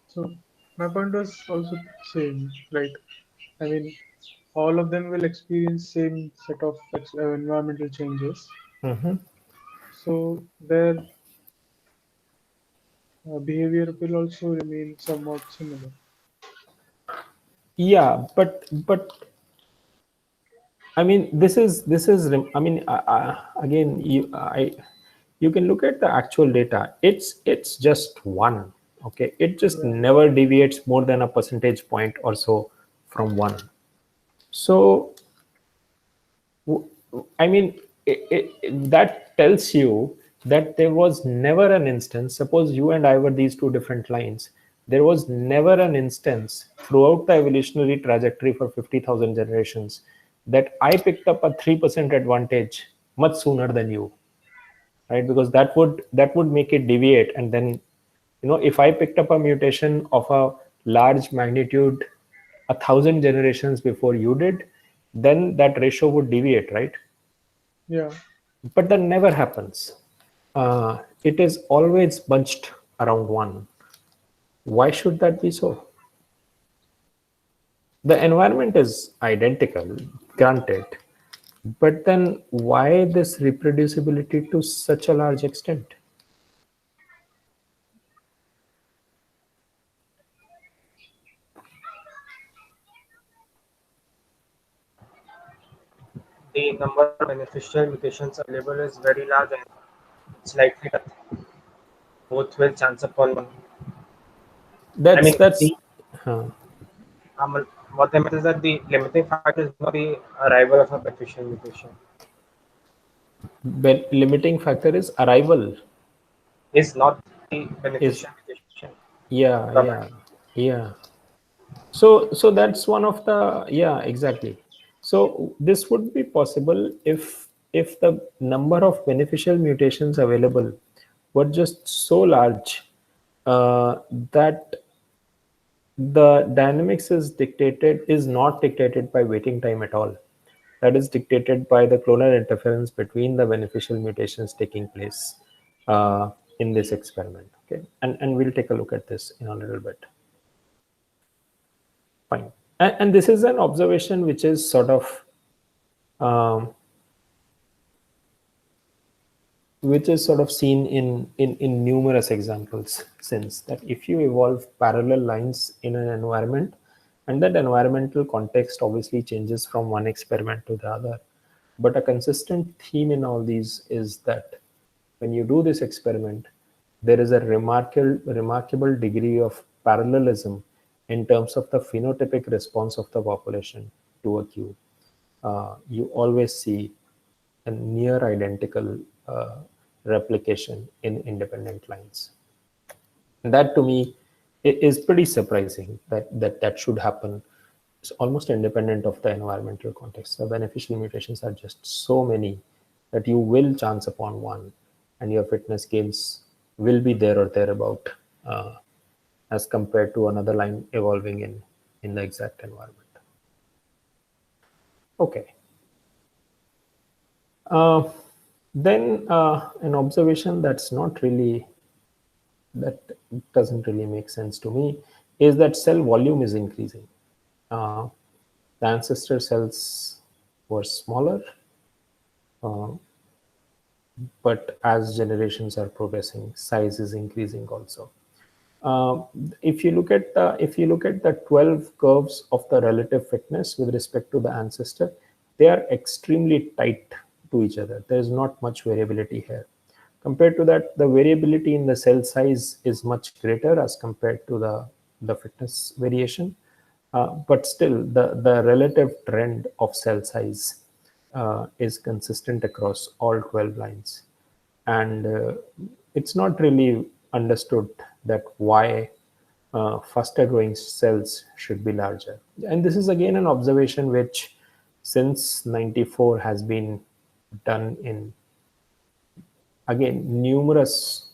So my point was also same, right? I mean, all of them will experience same set of environmental changes. Mm-hmm. So their behavior will also remain somewhat similar. Yeah, but I mean, this is I mean, again, you can look at the actual data. It's just 1. Okay, it just never deviates more than a percentage point or so from 1. So I mean, that tells you that there was never an instance. Suppose you and I were these two different lines. There was never an instance throughout the evolutionary trajectory for 50,000 generations that I picked up a 3% advantage much sooner than you, right? Because that would make it deviate, and then, if I picked up a mutation of a large magnitude 1,000 generations before you did, then that ratio would deviate, right? Yeah. But that never happens. It is always bunched around 1. Why should that be so? The environment is identical, granted, but then why this reproducibility to such a large extent? The number of beneficial mutations available is very large and it's likely that both will chance upon one. I mean, That's the what I meant is that the limiting factor is not the arrival of a beneficial mutation. limiting factor is arrival. Is not the Is beneficial mutation. yeah, From it. yeah, yeah. So that's one of the, yeah, exactly. So this would be possible if the number of beneficial mutations available were just so large that the dynamics is not dictated by waiting time at all. That is dictated by the clonal interference between the beneficial mutations taking place in this experiment. Okay, and we'll take a look at this in a little bit. Fine. And this is an observation which is sort of seen in numerous examples since, that if you evolve parallel lines in an environment, and that environmental context obviously changes from one experiment to the other, but a consistent theme in all these is that when you do this experiment, there is a remarkable degree of parallelism in terms of the phenotypic response of the population to a cue. You always see a near identical replication in independent lines. And that to me is pretty surprising that should happen. It's almost independent of the environmental context. The beneficial mutations are just so many that you will chance upon one, and your fitness gains will be there or thereabout as compared to another line evolving in the exact environment. Okay. Then an observation that doesn't really make sense to me is that cell volume is increasing. The ancestor cells were smaller, but as generations are progressing, size is increasing also. If you look at the 12 curves of the relative fitness with respect to the ancestor, they are extremely tight to each other. There is not much variability here. Compared to that, the variability in the cell size is much greater as compared to the fitness variation. But still, the relative trend of cell size is consistent across all 12 lines. And it's not really understood that why faster growing cells should be larger. And this is again an observation which since 94 has been done in, again, numerous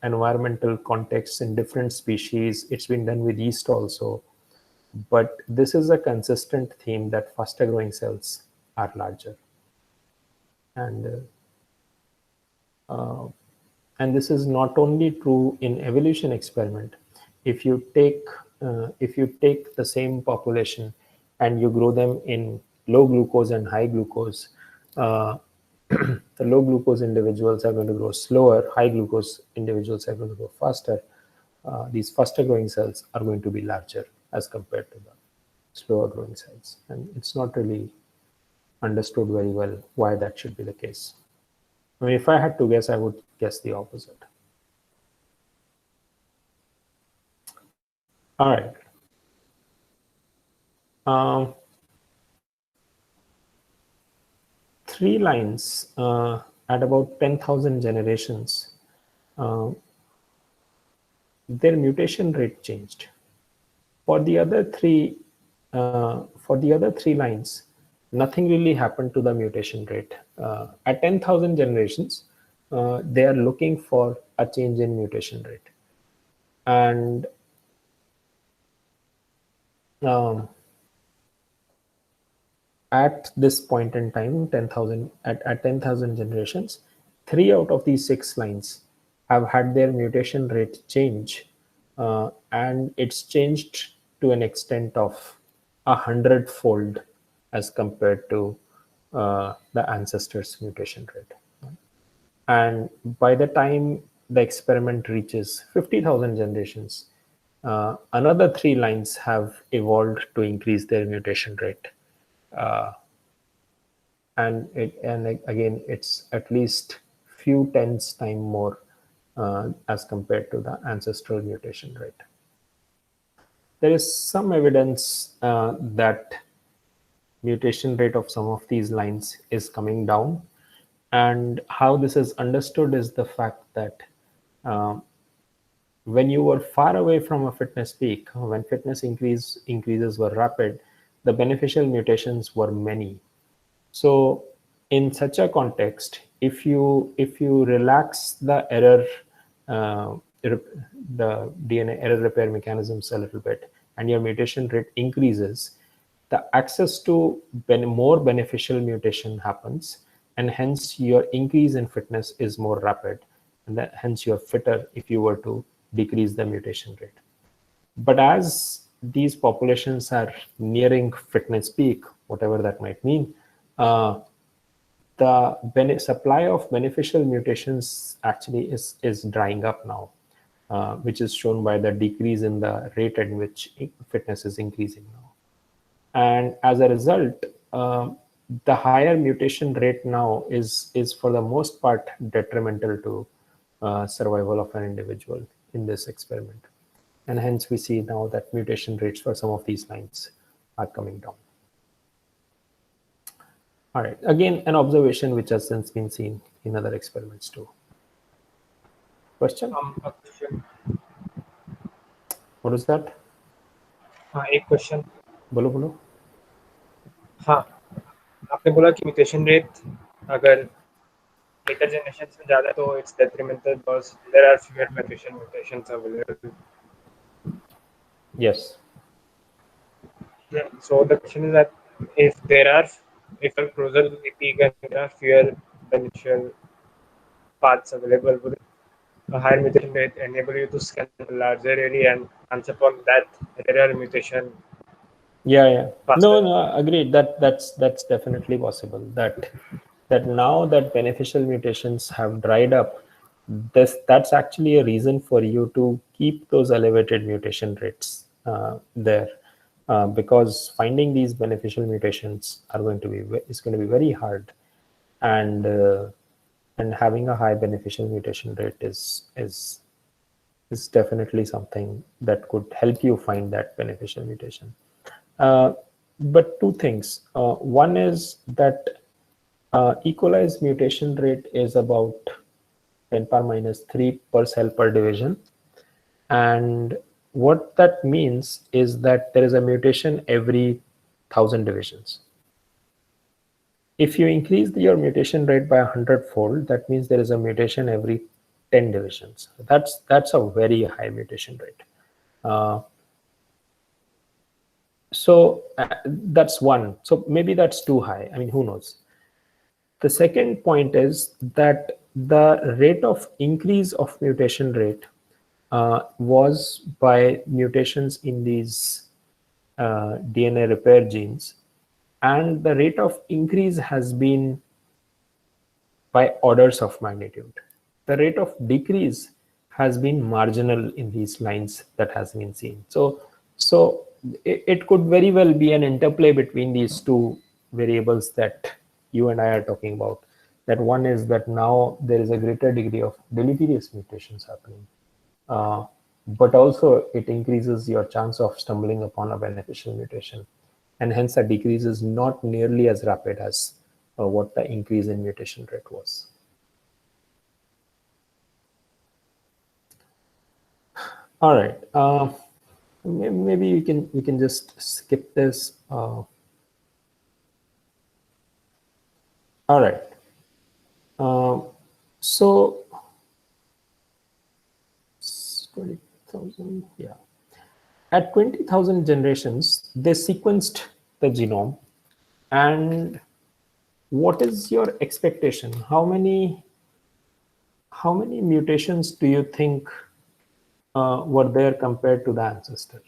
environmental contexts in different species. It's been done with yeast also. But this is a consistent theme that faster growing cells are larger. And this is not only true in evolution experiment. If you take the same population and you grow them in low glucose and high glucose, the low glucose individuals are going to grow slower, high glucose individuals are going to grow faster. These faster growing cells are going to be larger as compared to the slower growing cells. And it's not really understood very well why that should be the case. I mean, if I had to guess, I would guess the opposite. All right. Three lines at about 10,000 generations, their mutation rate changed. For the other three lines, nothing really happened to the mutation rate. At 10,000 generations, they are looking for a change in mutation rate. And at this point in time, 10,000 at 10,000 generations, 3 out of these 6 lines have had their mutation rate change, and it's changed to an extent of 100-fold as compared to the ancestor's mutation rate. And by the time the experiment reaches 50,000 generations, another 3 lines have evolved to increase their mutation rate. And again, it's at least few tens times more as compared to the ancestral mutation rate. There is some evidence that mutation rate of some of these lines is coming down. And how this is understood is the fact that when you were far away from a fitness peak, when fitness increases were rapid, the beneficial mutations were many. So in such a context, if you relax the the DNA error repair mechanisms a little bit, and your mutation rate increases, the access to more beneficial mutation happens, and hence your increase in fitness is more rapid, and that hence you're fitter if you were to decrease the mutation rate. But as these populations are nearing fitness peak, whatever that might mean, the supply of beneficial mutations actually is drying up now, which is shown by the decrease in the rate at which fitness is increasing now. And as a result, the higher mutation rate now is for the most part detrimental to survival of an individual in this experiment. And hence we see now that mutation rates for some of these lines are coming down. All right, again, an observation which has since been seen in other experiments too. Question? A question. What is that? एक question. बोलो बोलो. हाँ, आपने बोला कि mutation rate अगर later generations में ज़्यादा तो it's detrimental because there are fewer beneficial mutations available. Yes. So the question is that if you're closer to the peak and there are fewer beneficial paths available, would a higher mutation rate enable you to scan a larger area and answer upon that rare mutation? Yeah. faster? No, agreed. That's definitely possible. That now that beneficial mutations have dried up, that's actually a reason for you to keep those elevated mutation rates there, because finding these beneficial mutations is going to be very hard, and having a high beneficial mutation rate is definitely something that could help you find that beneficial mutation. But two things. One is that E. coli's mutation rate is about 10 power minus 3 per cell per division. And what that means is that there is a mutation every 1,000 divisions. If you increase your mutation rate by 100-fold, that means there is a mutation every 10 divisions. That's a very high mutation rate. So that's one. So maybe that's too high. I mean, who knows? The second point is that the rate of increase of mutation rate was by mutations in these DNA repair genes, and the rate of increase has been by orders of magnitude. The rate of decrease has been marginal in these lines that has been seen. So it could very well be an interplay between these two variables that you and I are talking about. That one is that now there is a greater degree of deleterious mutations happening, but also it increases your chance of stumbling upon a beneficial mutation, and hence the decrease is not nearly as rapid as what the increase in mutation rate was. All right. Maybe we can just skip this. All right. So 20,000, yeah. At 20,000 generations, they sequenced the genome. And what is your expectation? How many mutations do you think were there compared to the ancestor?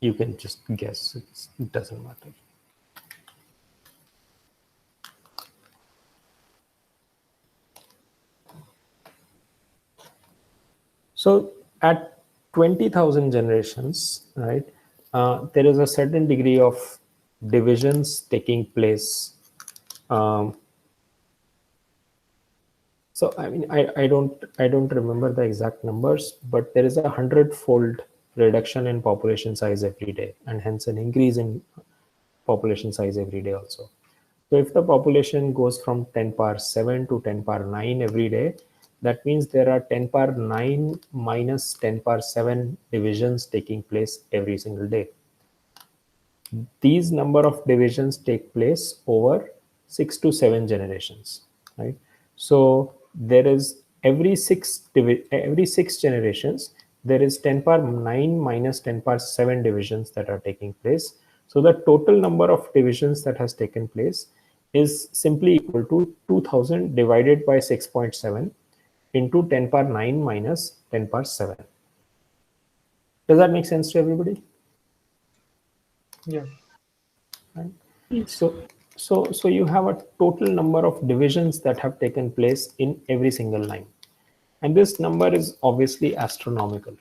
you can just guess. It doesn't matter. So at 20,000 generations, right, there is a certain degree of divisions taking place. So I mean, I don't remember the exact numbers, but there is a 100-fold reduction in population size every day, and hence an increase in population size every day also. So if the population goes from 10 power 7 to 10 power 9 every day, that means there are 10 power 9 minus 10 power 7 divisions taking place every single day. These number of divisions take place over 6 to 7 generations, right? So there is every six generations, there is 10 power 9 minus 10 power 7 divisions that are taking place. So the total number of divisions that has taken place is simply equal to 2000 divided by 6.7 into 10 power 9 minus 10 power 7. Does that make sense to everybody? Yeah. Right? Yes. So you have a total number of divisions that have taken place in every single line. And this number is obviously astronomical.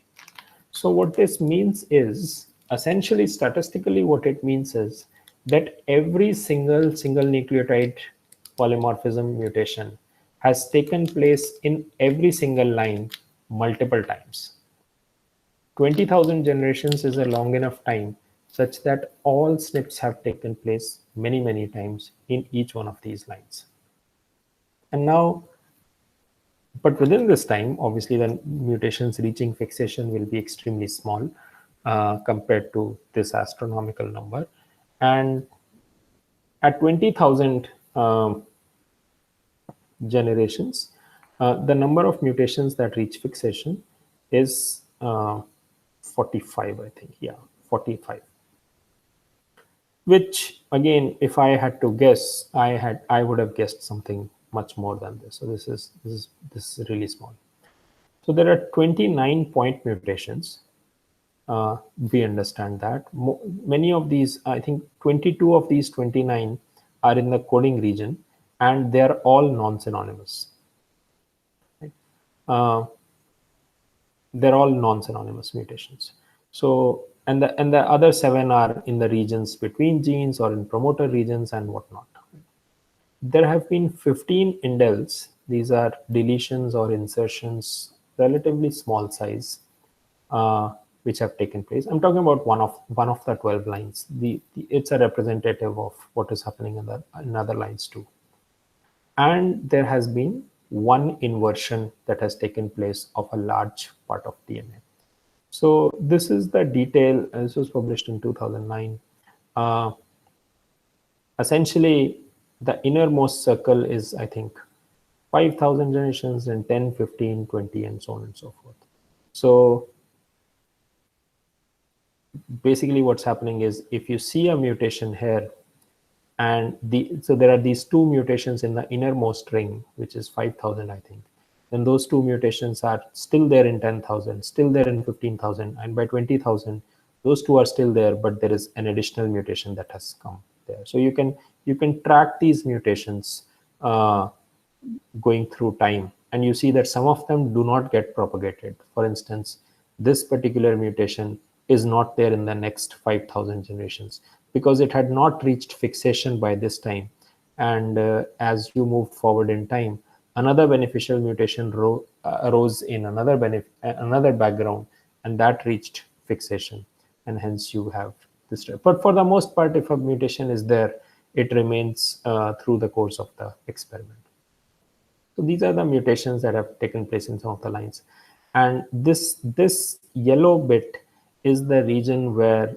So what this means is, essentially statistically what it means is that every single nucleotide polymorphism mutation has taken place in every single line multiple times. 20,000 generations is a long enough time such that all SNPs have taken place many times in each one of these lines. And now, but within this time, obviously the mutations reaching fixation will be extremely small compared to this astronomical number. And at 20,000 generations, the number of mutations that reach fixation is 45, I think. Yeah, 45. Which again, if I had to guess, I would have guessed something much more than this. So this is really small. So there are 29 point mutations. We understand that many of these, I think 22 of these 29 are in the coding region, and they are all non-synonymous. Right? They're all non-synonymous mutations. So and the other 7 are in the regions between genes or in promoter regions and whatnot. There have been 15 indels. These are deletions or insertions, relatively small size, which have taken place. I'm talking about one of the 12 lines. It's a representative of what is happening in other lines too. And there has been one inversion that has taken place of a large part of DNA. So this is the detail. This was published in 2009. Essentially, the innermost circle is, I think, 5,000 generations, and 10, 15, 20, and so on and so forth. So basically what's happening is, if you see a mutation here, and so there are these 2 mutations in the innermost ring, which is 5,000, I think. Then those 2 mutations are still there in 10,000, still there in 15,000, and by 20,000, those 2 are still there, but there is an additional mutation that has come there. So you can track these mutations going through time, and you see that some of them do not get propagated. For instance, this particular mutation is not there in the next 5,000 generations because it had not reached fixation by this time. And as you move forward in time, another beneficial mutation arose in another background, and that reached fixation, and hence you have this. But for the most part, if a mutation is there, it remains through the course of the experiment. So these are the mutations that have taken place in some of the lines. And this yellow bit is the region where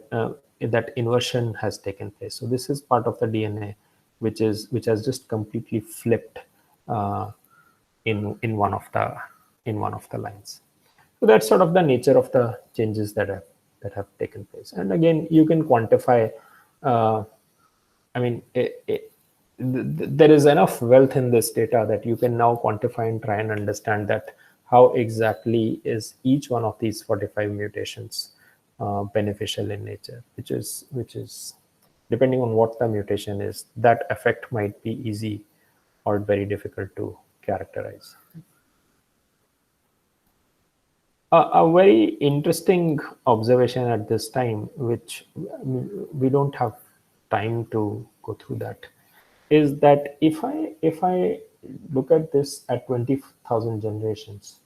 that inversion has taken place. So this is part of the DNA which has just completely flipped in one of the lines. So that's sort of the nature of the changes that have taken place. And again, you can quantify. I mean, there is enough wealth in this data that you can now quantify and try and understand that how exactly is each one of these 45 mutations beneficial in nature, which is depending on what the mutation is, that effect might be easy or very difficult to characterize. A very interesting observation at this time, which we don't have time to go through that, is that if I look at this at 20,000 generations,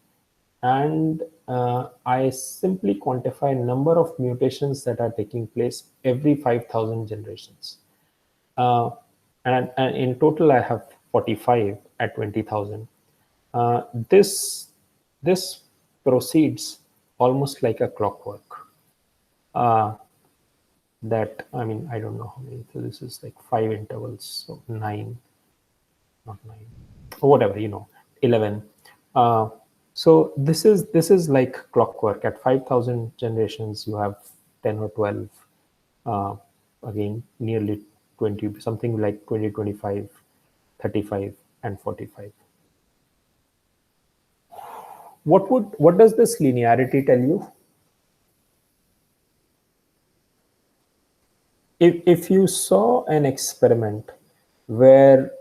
and I simply quantify number of mutations that are taking place every 5,000 generations, and in total I have 45 at 20,000. This proceeds almost like a clockwork. That, I mean, I don't know how many. So this is like 5 intervals, so 9, not 9, or whatever, 11. So this is like clockwork. At 5,000 generations, you have 10 or 12. Again, nearly 20, something like 20, 25, 35, and 45. What does this linearity tell you? If you saw an experiment where,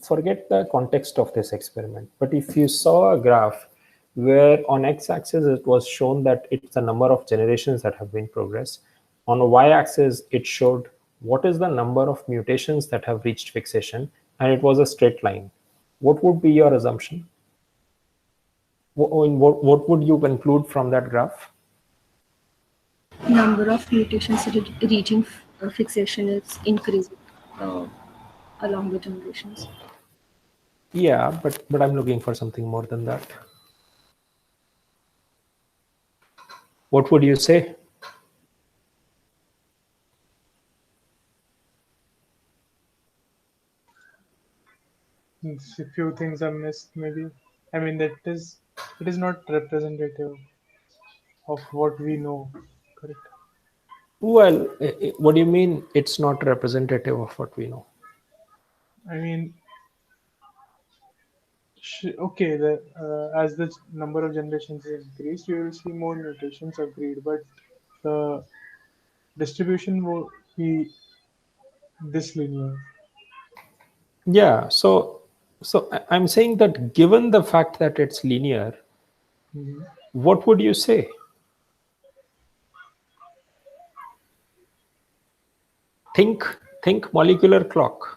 forget the context of this experiment, but if you saw a graph where on x-axis it was shown that it's the number of generations that have been progressed, on a y-axis it showed what is the number of mutations that have reached fixation, and it was a straight line, what would be your assumption? What would you conclude from that graph? Number of mutations reaching fixation is increasing along the generations. Yeah, but I'm looking for something more than that. What would you say? A few things are missed, maybe. I mean, it is not representative of what we know, correct? Well, what do you mean it's not representative of what we know? I mean, okay, as the number of generations is increased, we will see more mutations, agreed, but the distribution will be this linear. Yeah, so I'm saying that given the fact that it's linear, what would you say? Think molecular clock.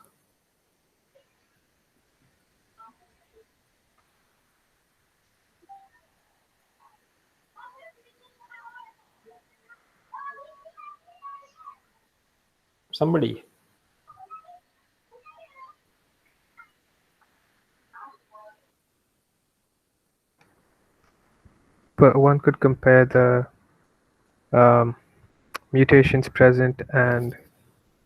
Somebody. But one could compare the mutations present, and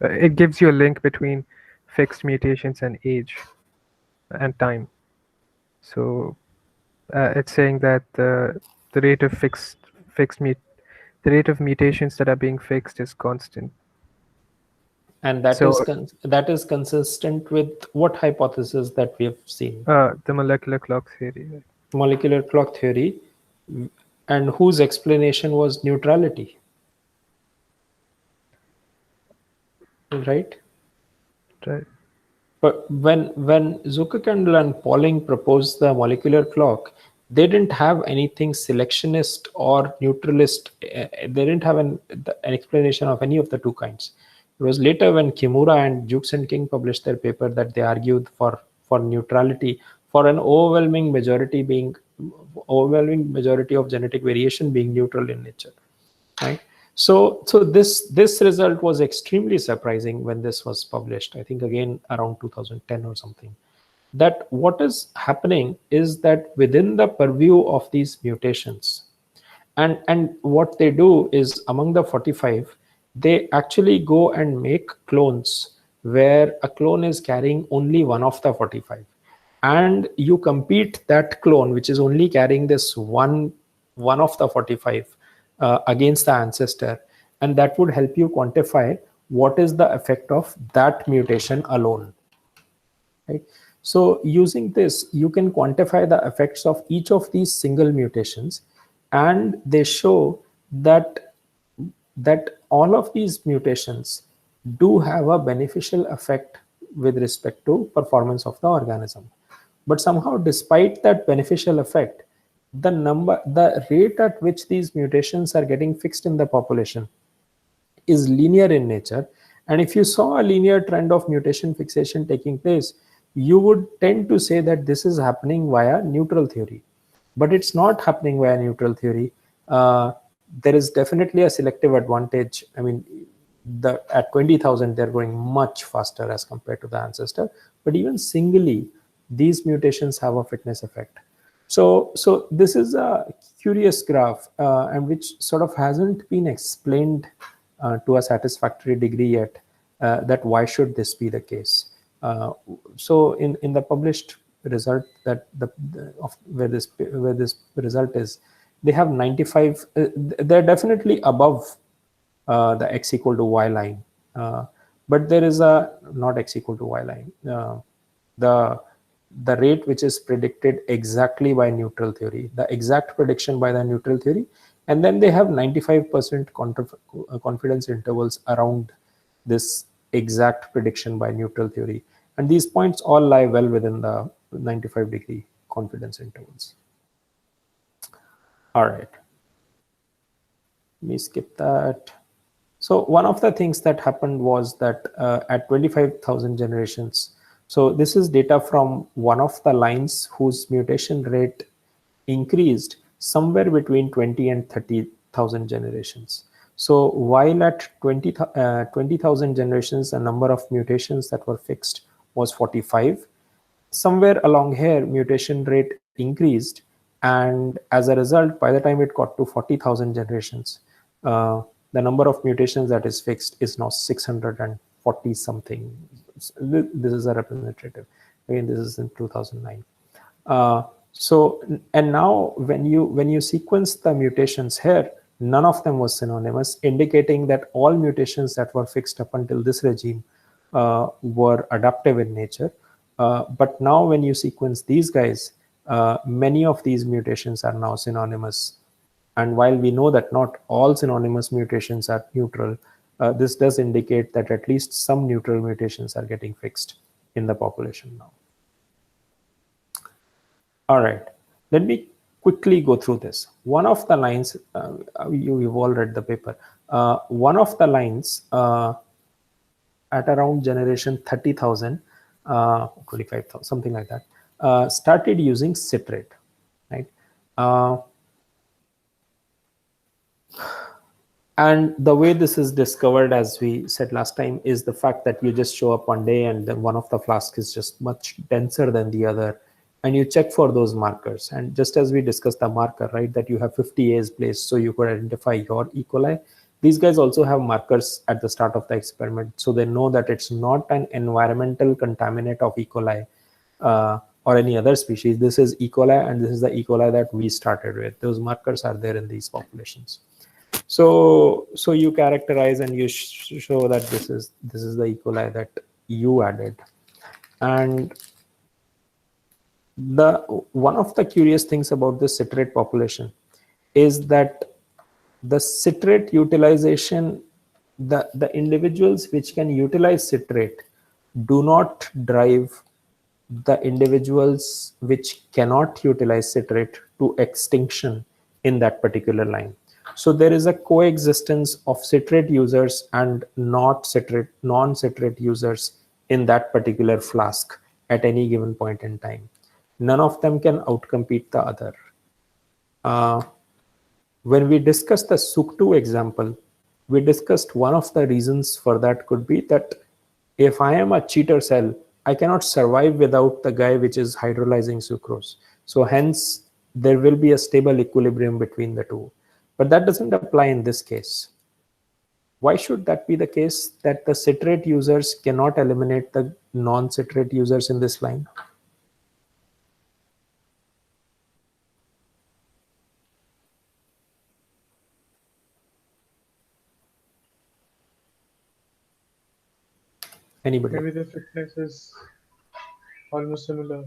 it gives you a link between fixed mutations and age and time. So it's saying that the rate of the rate of mutations that are being fixed is constant. And that So, is consistent with what hypothesis that we have seen? the molecular clock theory. Right? Molecular clock theory, and whose explanation was neutrality. Right? Right. But when Zuckerkandl and Pauling proposed the molecular clock, they didn't have anything selectionist or neutralist. They didn't have an explanation of any of the two kinds. It was later when Kimura and Jukes and King published their paper that they argued for neutrality, for an overwhelming majority of genetic variation being neutral in nature. Right? So this result was extremely surprising when this was published. I think again around 2010 or something. That what is happening is that within the purview of these mutations, and what they do is among the 45, they actually go and make clones where a clone is carrying only one of the 45, and you compete that clone which is only carrying this one of the 45 against the ancestor, and that would help you quantify what is the effect of that mutation alone. Right? So using this, you can quantify the effects of each of these single mutations, and they show that that all of these mutations do have a beneficial effect with respect to performance of the organism. But somehow, despite that beneficial effect, the rate at which these mutations are getting fixed in the population is linear in nature. And if you saw a linear trend of mutation fixation taking place, you would tend to say that this is happening via neutral theory. But it's not happening via neutral theory. There is definitely a selective advantage. I mean, at 20,000, they're growing much faster as compared to the ancestor. But even singly, these mutations have a fitness effect. So this is a curious graph, and which sort of hasn't been explained to a satisfactory degree yet, that why should this be the case. So in the published result that of where this result is, they have 95. They're definitely above the x equal to y line, but there is a not x equal to y line. The the rate which is predicted exactly by neutral theory, the exact prediction by the neutral theory, and then they have 95% confidence intervals around this exact prediction by neutral theory, and these points all lie well within the 95-degree confidence intervals. All right, let me skip that. So one of the things that happened was that at 25,000 generations, so this is data from one of the lines whose mutation rate increased somewhere between 20 and 30,000 generations. So while at 20,000 generations, the number of mutations that were fixed was 45, somewhere along here, mutation rate increased. And as a result, by the time it got to 40,000 generations, the number of mutations that is fixed is now 640 something. This is a representative. Again, this is in 2009. And now when you sequence the mutations here, none of them was synonymous, indicating that all mutations that were fixed up until this regime were adaptive in nature. But now when you sequence these guys, many of these mutations are now synonymous. And while we know that not all synonymous mutations are neutral, this does indicate that at least some neutral mutations are getting fixed in the population now. All right, let me quickly go through this. One of the lines, you've all read the paper. One of the lines at around generation 30,000, 25,000, something like that, started using citrate, right? And the way this is discovered, as we said last time, is the fact that you just show up one day and then one of the flasks is just much denser than the other, and you check for those markers. And just as we discussed the marker, right, that you have 50 A's placed so you could identify your E. coli, these guys also have markers at the start of the experiment, so they know that it's not an environmental contaminant of E. coli or any other species. This is E. coli, and this is the E. coli that we started with. Those markers are there in these populations. So you characterize and you show that this is the E. coli that you added. And one of the curious things about this citrate population is that the citrate utilization, the individuals which can utilize citrate do not drive the individuals which cannot utilize citrate to extinction in that particular line. So there is a coexistence of citrate users and non-citrate users in that particular flask at any given point in time. None of them can outcompete the other. When we discussed the SUC2 example, we discussed one of the reasons for that could be that if I am a cheater cell, I cannot survive without the guy which is hydrolyzing sucrose. So hence, there will be a stable equilibrium between the two. But that doesn't apply in this case. Why should that be the case, that the citrate users cannot eliminate the non-citrate users in this line? Anybody? Maybe the fitness is almost similar.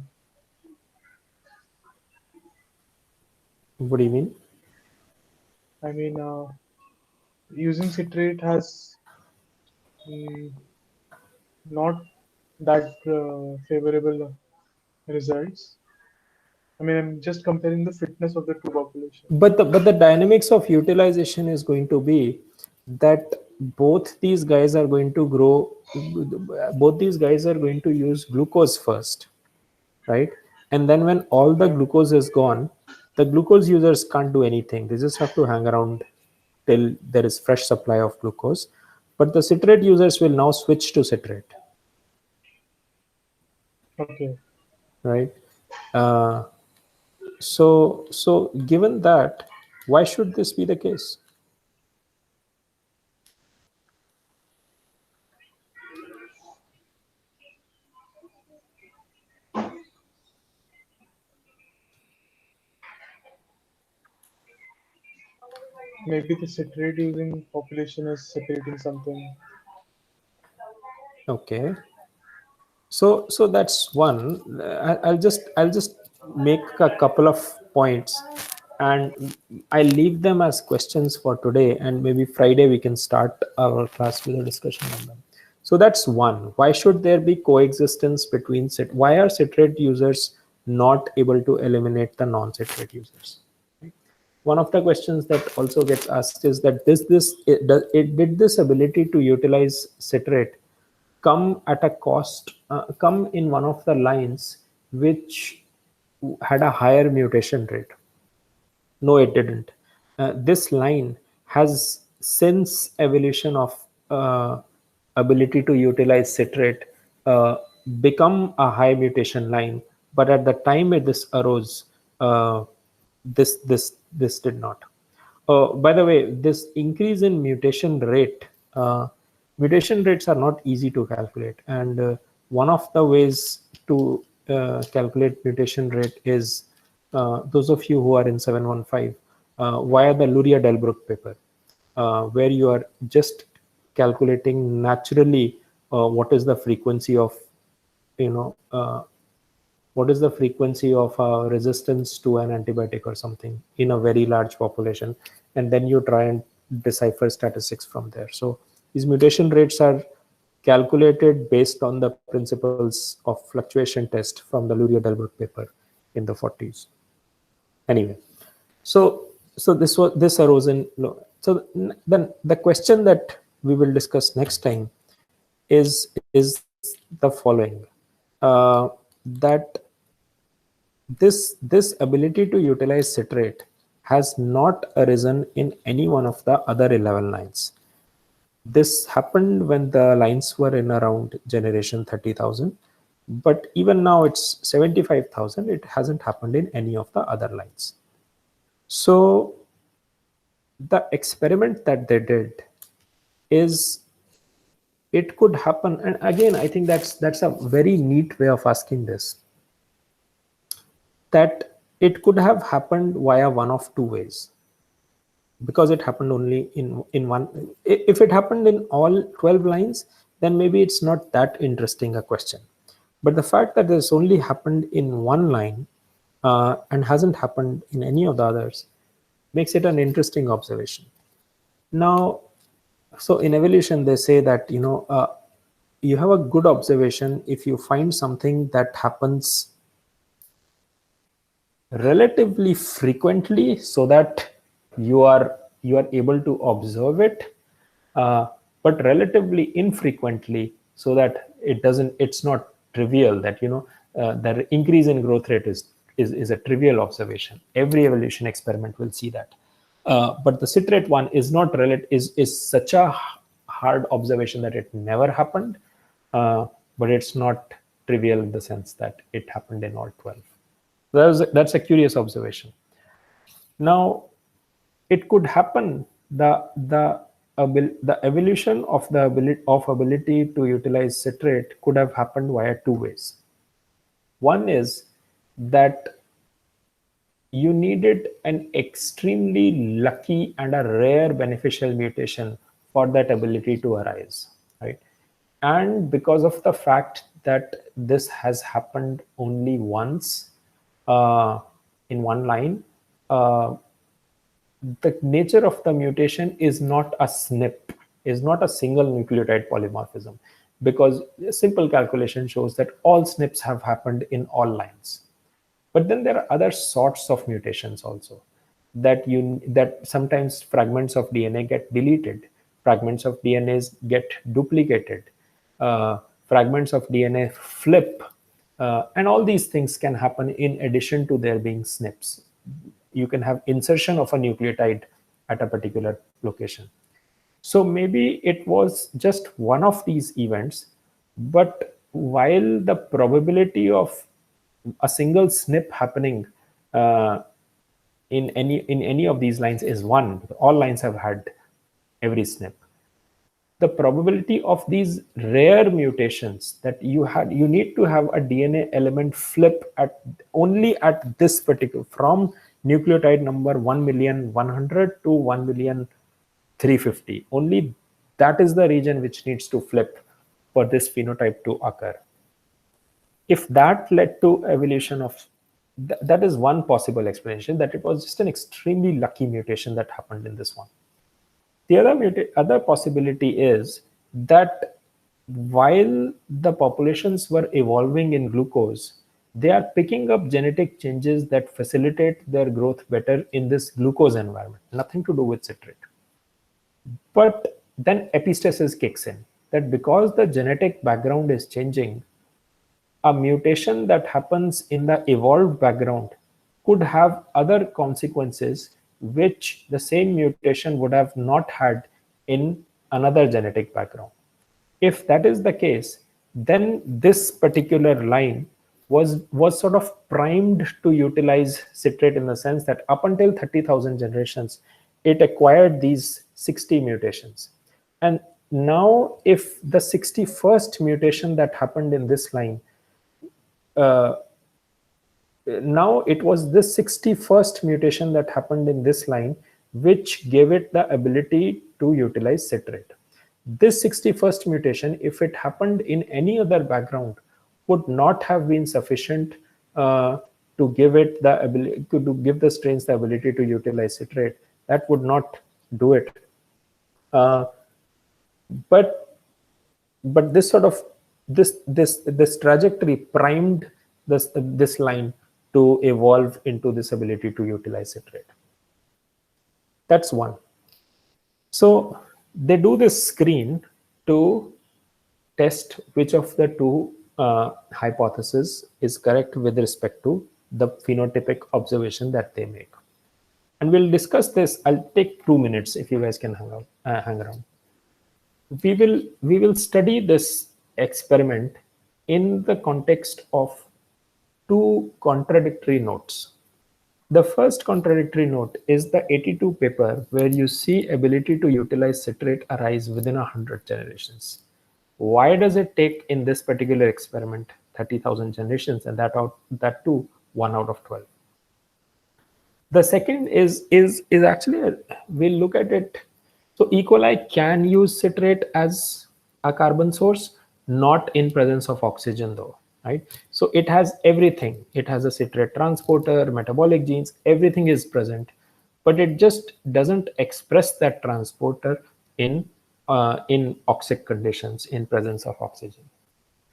What do you mean? I mean, using citrate has not that favorable results. I mean, I'm just comparing the fitness of the two populations. But the dynamics of utilization is going to be that both these guys are going to grow, both these guys are going to use glucose first, right? And then when all the glucose is gone, the glucose users can't do anything. They just have to hang around till there is fresh supply of glucose. But the citrate users will now switch to citrate, Okay. right? Uh, so given that, why should this be the case? Maybe the citrate using population is separating something. Okay, so that's one. I'll just make a couple of points, and I'll leave them as questions for today, and maybe Friday we can start our class with a discussion on them. So that's one. Why should there be coexistence between why are citrate users not able to eliminate the non-citrate users? One of the questions that also gets asked is that did this ability to utilize citrate come at a cost, come in one of the lines which had a higher mutation rate? No, it didn't. This line has, since evolution of ability to utilize citrate, become a high mutation line. But at the time this arose, this did not. By the way, this increase in mutation rates are not easy to calculate, and one of the ways to calculate mutation rate is, those of you who are in 715, via the Luria-Delbruck paper, where you are just calculating naturally what is the frequency of, you know, what is the frequency of resistance to an antibiotic or something in a very large population, and then you try and decipher statistics from there. So these mutation rates are calculated based on the principles of fluctuation test from the Luria-Delbruck paper in the 40s. Anyway, so this arose in. So then the question that we will discuss next time is the following: that this ability to utilize citrate has not arisen in any one of the other 11 lines. This happened when the lines were in around generation 30,000, but even now it's 75,000. It hasn't happened in any of the other lines. So the experiment that they did is, it could happen, and again I think that's a very neat way of asking this, that it could have happened via one of two ways, because it happened only in one. If it happened in all 12 lines, then maybe it's not that interesting a question. But the fact that this only happened in one line and hasn't happened in any of the others makes it an interesting observation. Now, so in evolution they say that, you have a good observation if you find something that happens relatively frequently, so that you are able to observe it, but relatively infrequently, so that it's not trivial, that the increase in growth rate is a trivial observation. Every evolution experiment will see that. But the citrate one is not is such a hard observation that it never happened, but it's not trivial in the sense that it happened in all 12. That's a curious observation. Now, it could happen, the evolution of the ability to utilize citrate could have happened via two ways. One is that you needed an extremely lucky and a rare beneficial mutation for that ability to arise, right? And because of the fact that this has happened only once in one line, the nature of the mutation is not a SNP, is not a single nucleotide polymorphism, because a simple calculation shows that all SNPs have happened in all lines. But then there are other sorts of mutations also, that sometimes fragments of DNA get deleted, fragments of DNA get duplicated, fragments of DNA flip, and all these things can happen in addition to there being SNPs. You can have insertion of a nucleotide at a particular location. So maybe it was just one of these events, but while the probability of a single SNP happening in any of these lines is 1, all lines have had every SNP. The probability of these rare mutations that you need to have a DNA element flip at only at this particular, from nucleotide number 1,100,000 to 1,350,000, only that is the region which needs to flip for this phenotype to occur. If that led to evolution of that is one possible explanation, that it was just an extremely lucky mutation that happened in this one. The other possibility is that while the populations were evolving in glucose, they are picking up genetic changes that facilitate their growth better in this glucose environment, nothing to do with citrate. But then epistasis kicks in, that because the genetic background is changing, a mutation that happens in the evolved background could have other consequences which the same mutation would have not had in another genetic background. If that is the case, then this particular line was sort of primed to utilize citrate, in the sense that up until 30,000 generations, it acquired these 60 mutations. And now if the 61st mutation that happened in this line, now it was this 61st mutation that happened in this line which gave it the ability to utilize citrate. This 61st mutation, if it happened in any other background, would not have been sufficient to give it the ability to give the strains the ability to utilize citrate. That would not do it. But this sort of this trajectory primed this line to evolve into this ability to utilize citrate. That's one. So they do this screen to test which of the two hypotheses is correct with respect to the phenotypic observation that they make. And we'll discuss this. I'll take 2 minutes if you guys can hang around. We will study this experiment in the context of two contradictory notes. The first contradictory note is the 82 paper, where you see ability to utilize citrate arise within 100 generations. Why does it take in this particular experiment 30,000 generations, and that too 1 out of 12? The second is actually we'll look at it. So E. coli can use citrate as a carbon source, not in presence of oxygen though, right? So it has everything. It has a citrate transporter, metabolic genes, everything is present, but it just doesn't express that transporter in oxic conditions, in presence of oxygen.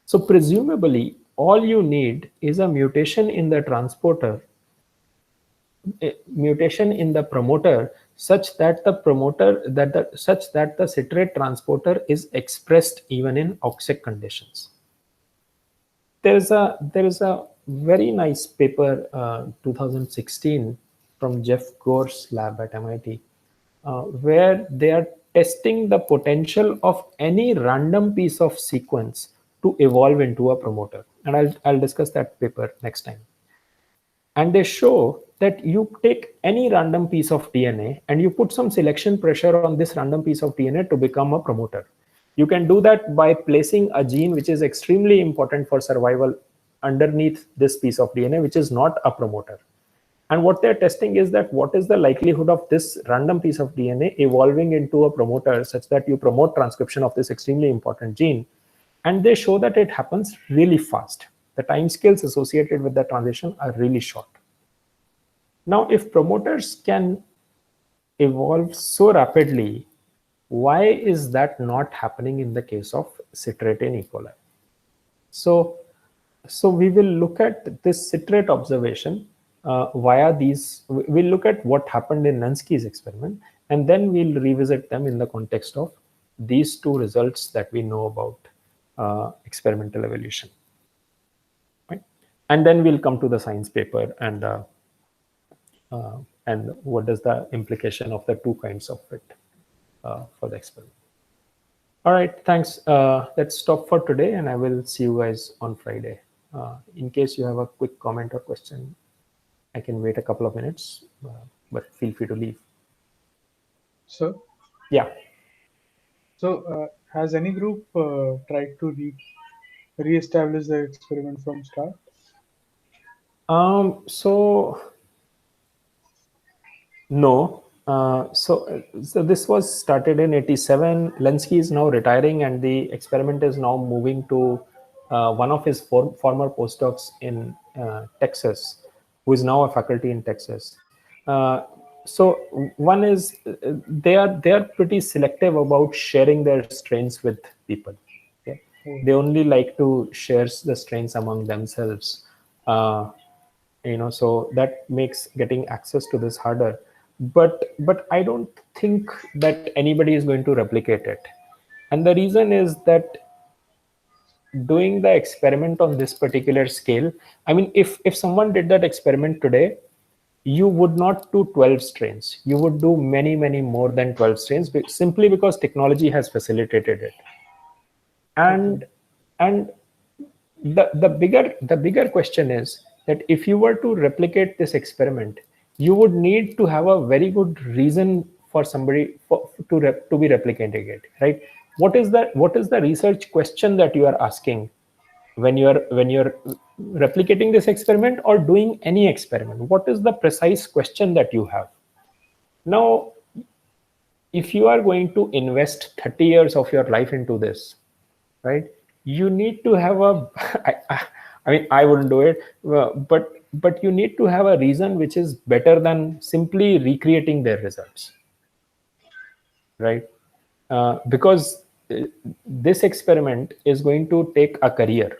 So presumably all you need is a mutation in the transporter, a mutation in the promoter, such that the citrate transporter is expressed even in oxic conditions. There is a very nice paper, 2016, from Jeff Gore's lab at MIT, where they are testing the potential of any random piece of sequence to evolve into a promoter. And I'll discuss that paper next time. And they show that you take any random piece of DNA and you put some selection pressure on this random piece of DNA to become a promoter. You can do that by placing a gene which is extremely important for survival underneath this piece of DNA, which is not a promoter. And what they're testing is that what is the likelihood of this random piece of DNA evolving into a promoter such that you promote transcription of this extremely important gene. And they show that it happens really fast. The timescales associated with the transition are really short. Now, if promoters can evolved so rapidly, why is that not happening in the case of citrate in E. coli? So, so we will look at this citrate observation via these. We'll look at what happened in Lansky's experiment, and then we'll revisit them in the context of these two results that we know about experimental evolution. Right? And then we'll come to the science paper and what is the implication of the two kinds of fit for the experiment. All right, thanks. Let's stop for today, and I will see you guys on Friday. In case you have a quick comment or question, I can wait a couple of minutes, but feel free to leave. So, Yeah. so has any group tried to re-establish the experiment from start? So no. So this was started in '87. Lenski is now retiring, and the experiment is now moving to one of his former postdocs in Texas, who is now a faculty in Texas. So one is they are pretty selective about sharing their strains with people. Okay? They only like to share the strains among themselves. So that makes getting access to this harder, but I don't think that anybody is going to replicate it, and the reason is that doing the experiment on this particular scale, I mean, if someone did that experiment today, you would not do 12 strains, you would do many more than 12 strains, simply because technology has facilitated it. And the bigger question is that if you were to replicate this experiment, you would need to have a very good reason for somebody to be replicating it, right? What is the research question that you are asking when you're replicating this experiment or doing any experiment? What is the precise question that you have? Now, if you are going to invest 30 years of your life into this, right, you need to have a I mean, I wouldn't do it, but you need to have a reason which is better than simply recreating their results, right? Because this experiment is going to take a career,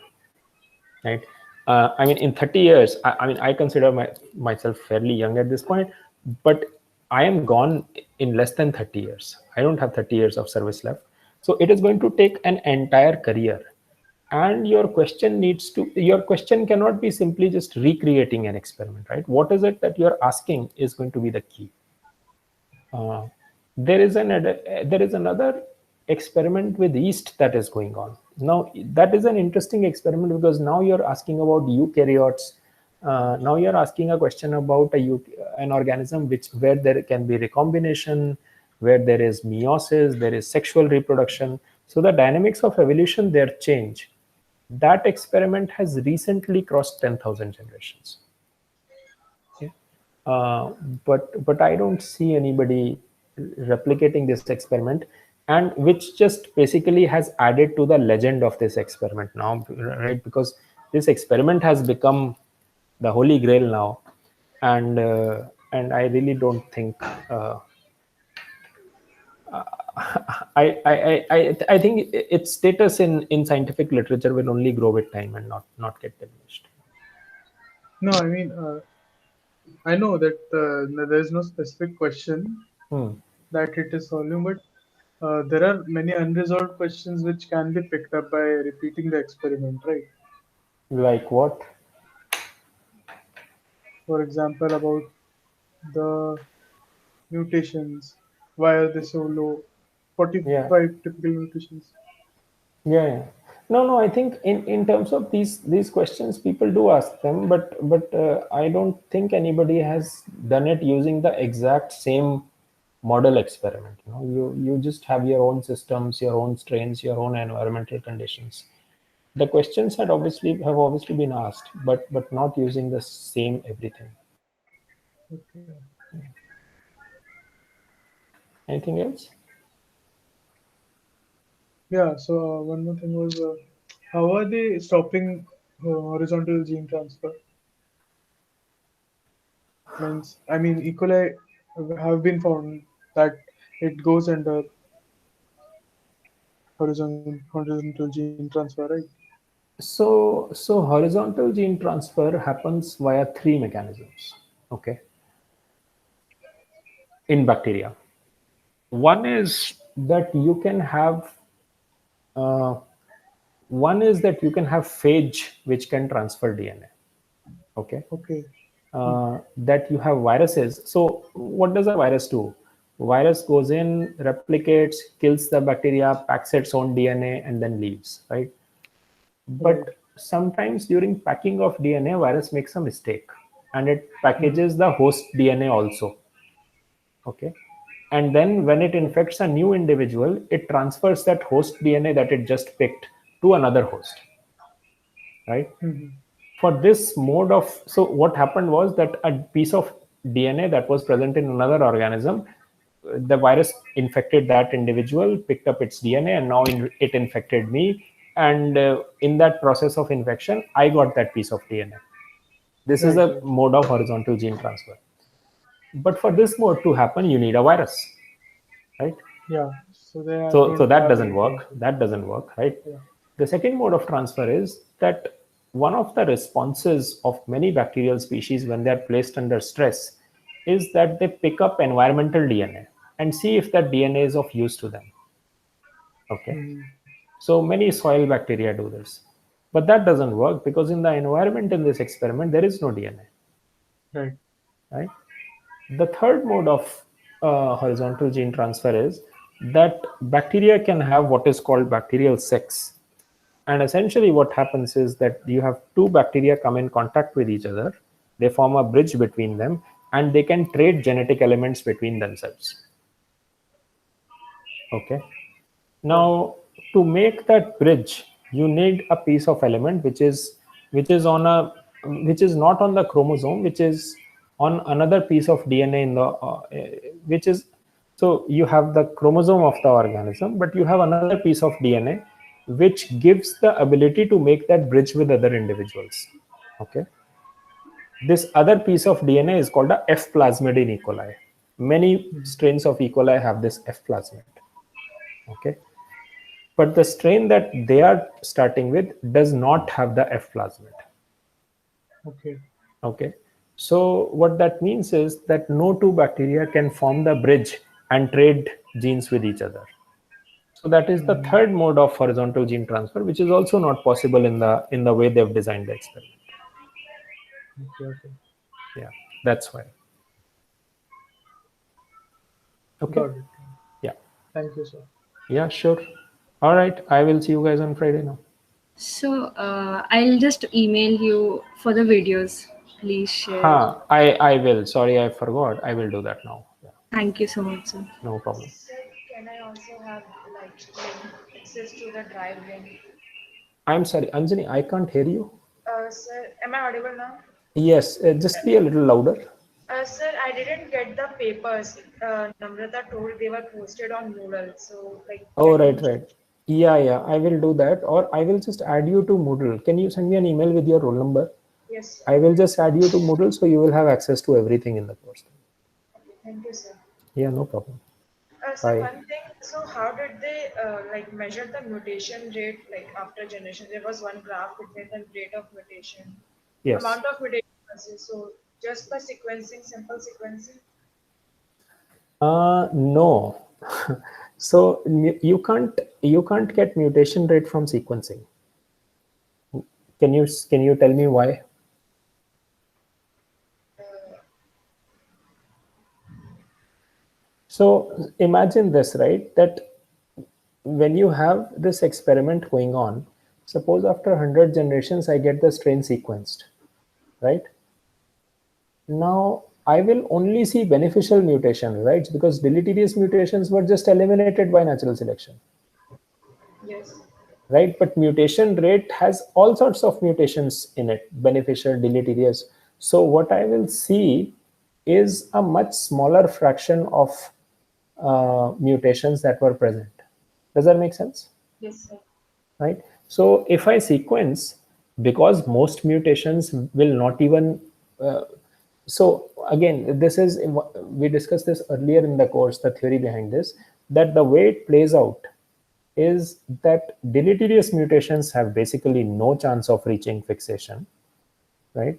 right? I mean, in 30 years, I mean, I consider myself fairly young at this point, but I am gone in less than 30 years. I don't have 30 years of service left. So it is going to take an entire career. And your question cannot be simply just recreating an experiment, right? What is it that you're asking is going to be the key. There is another experiment with yeast that is going on now. That is an interesting experiment because now you're asking about eukaryotes. Now you're asking a question about an organism where there can be recombination, where there is meiosis, there is sexual reproduction. So the dynamics of evolution there change. That experiment has recently crossed 10,000 generations. uh, but I don't see anybody replicating this experiment, and which just basically has added to the legend of this experiment now, right? Because this experiment has become the holy grail now, and I really don't think I think its status in scientific literature will only grow with time and not get diminished. No, I mean, I know that there is no specific question that it is solving, but there are many unresolved questions which can be picked up by repeating the experiment, right? Like what? For example, about the mutations, why are they so low? Yeah. 45 typical mutations. Yeah. No. I think in terms of these questions, people do ask them, but I don't think anybody has done it using the exact same model experiment. You just have your own systems, your own strains, your own environmental conditions. The questions have obviously been asked, but not using the same everything. Okay. Anything else? Yeah, so one more thing was how are they stopping horizontal gene transfer? I mean, E. coli have been found that it goes under horizontal gene transfer, right? So horizontal gene transfer happens via three mechanisms. Okay, in bacteria. One is that you can have uh, phage which can transfer DNA. Okay, Okay. that you have viruses. So what does a virus do? Virus goes in, replicates, kills the bacteria, packs its own DNA, and then leaves. Right. Right. But sometimes during packing of DNA, virus makes a mistake, and it Mhm. packages the host DNA also. Okay, and then when it infects a new individual, it transfers that host DNA that it just picked to another host, right? Mhm. For this mode of, so what happened was that a piece of DNA that was present in another organism, the virus infected that individual, picked up its DNA, and now it infected me, and in that process of infection I got that piece of DNA. This is Right. a Right. mode of horizontal gene transfer. But for this mode to happen, you need a virus, right? Yeah. So they So don't that have doesn't any work. transfer. That doesn't work, right? Yeah. The second mode of transfer is that one of the responses of many bacterial species when they are placed under stress is that they pick up environmental DNA and see if that DNA is of use to them. Okay. Mhm. So many soil bacteria do this. But that doesn't work because in the environment in this experiment, there is no DNA, Right. right? The third mode of horizontal gene transfer is that bacteria can have what is called bacterial sex. And essentially, what happens is that you have two bacteria come in contact with each other, they form a bridge between them, and they can trade genetic elements between themselves. Okay. Yeah. Now, to make that bridge, you need a piece of element which is on a which is not on the chromosome, which is on another piece of DNA in the which is, so you have the chromosome of the organism, but you have another piece of DNA which gives the ability to make that bridge with other individuals. Okay. This other piece of DNA is called a F plasmid in E. coli. Many Mhm. strains of E. coli have this F plasmid. Okay. But the strain that they are starting with does not have the F plasmid. Okay. Okay. So what that means is that no two bacteria can form the bridge and trade genes with each other. So that is the Mhm. third mode of horizontal gene transfer, which is also not possible in the way they've designed the experiment. Okay. Okay. Yeah, that's why. Okay. Got it. Yeah. Thank you, sir. Yeah, sure. All right. I will see you guys on Friday now. So I'll just email you for the videos. Please share. I will. Sorry, I forgot. I will do that now. Yeah, Thank you so much, sir. no problem. Sir, can I also have access to the drive link? I'm sorry, Anjani, I can't hear you. Sir, am I audible now? Yes, just be a little louder. Sir, I didn't get the papers. Namrata told they were posted on Moodle. So, Oh, can right, you? right. Yeah, I will do that. Or I will just add you to Moodle. Can you send me an email with your roll number? Yes, sir. I will just add you to Moodle so you will have access to everything in the course. Okay, thank you, sir. Yeah, no problem. Sir, Bye. one thing. So, how did they measure the mutation rate after generation? There was one graph between the rate of mutation, Yes. amount of mutation. So, just by sequencing, simple sequencing. No. So you can't get mutation rate from sequencing. Can you tell me why? So imagine this, right? That when you have this experiment going on, suppose after 100 generations I get the strain sequenced, right? Now I will only see beneficial mutations, right? Because deleterious mutations were just eliminated by natural selection, Yes. right? But mutation rate has all sorts of mutations in it, beneficial, deleterious. So what I will see is a much smaller fraction of mutations that were present. Does that make sense? Yes, sir. Right? So if I sequence, because most mutations will not even, so again, this is, we discussed this earlier in the course, the theory behind this, that the way it plays out is that deleterious mutations have basically no chance of reaching fixation, right?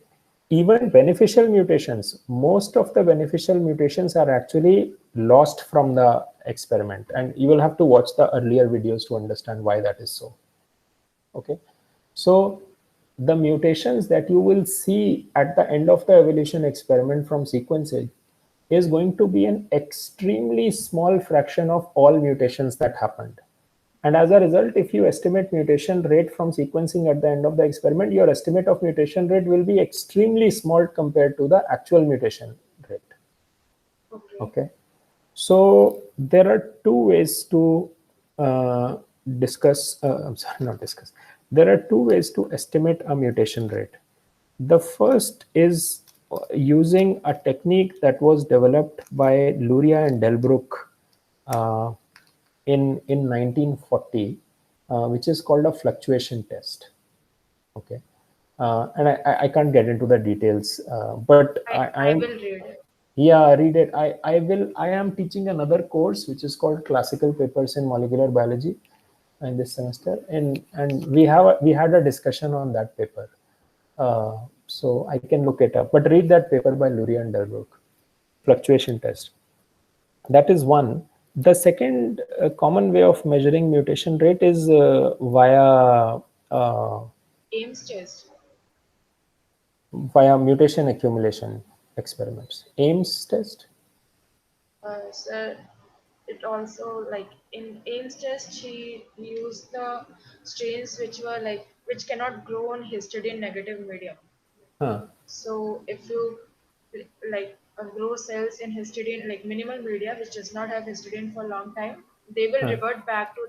Even beneficial mutations, most of the beneficial mutations are actually lost from the experiment, and you will have to watch the earlier videos to understand why that is so. Okay, so the mutations that you will see at the end of the evolution experiment from sequencing is going to be an extremely small fraction of all mutations that happened. And as a result, if you estimate mutation rate from sequencing at the end of the experiment, your estimate of mutation rate will be extremely small compared to the actual mutation rate. Okay. So there are two ways to discuss, I'm sorry, not discuss. There are two ways to estimate a mutation rate. The first is using a technique that was developed by Luria and Delbruck in 1940, which is called a fluctuation test. Okay, and I can't get into the details, but I will read it. yeah, read it. I am teaching another course which is called Classical Papers in Molecular Biology in this semester, and we had a discussion on that paper. So I can look it up, but read that paper by Luria and Delbruck, fluctuation test. That is one. The second common way of measuring mutation rate is via Ames test. via mutation accumulation experiments. Ames test. So it also, like in Ames test, she used the strains which were like which cannot grow on histidine negative medium. Huh. So if you like grow cells in histidine, like minimal media which does not have histidine for a long time, they will revert back to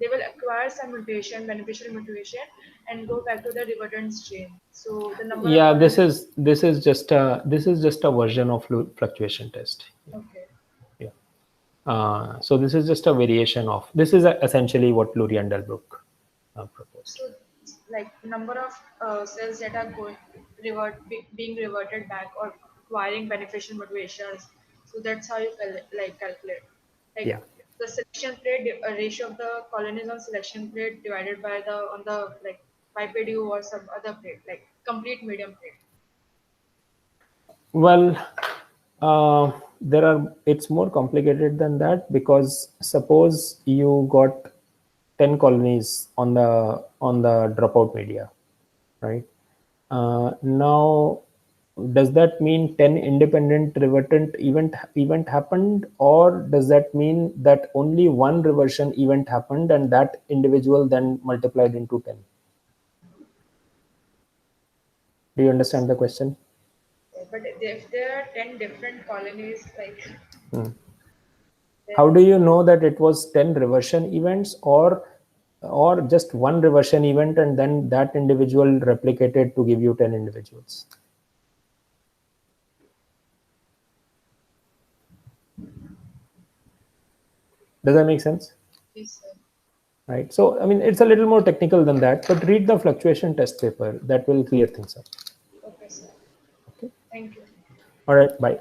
they will acquire some mutation, beneficial mutation, and go back to the revertant strain. So the number Yeah, of this is just a version of fluctuation test. okay. Yeah. So this is just a variation of, this is essentially what Luria and Delbruck proposed. So like number of cells that are going being reverted back or acquiring beneficial mutations. So that's how you calculate. Like Yeah. the selection plate ratio of the colonies on selection plate divided by the on the like bipedue or some other plate, like complete medium plate. Well, it's more complicated than that, because suppose you got 10 colonies on the dropout media, right? Now, does that mean 10 independent revertant event happened, or does that mean that only one reversion event happened and that individual then multiplied into 10? Do you understand the question? But if there are 10 different colonies, like How do you know that it was 10 reversion events, or just one reversion event and then that individual replicated to give you 10 individuals? Does that make sense? this, Right. So, I mean, it's a little more technical than that, but read the fluctuation test paper. That will clear things up. okay, sir. Okay. Thank you. All right. Bye.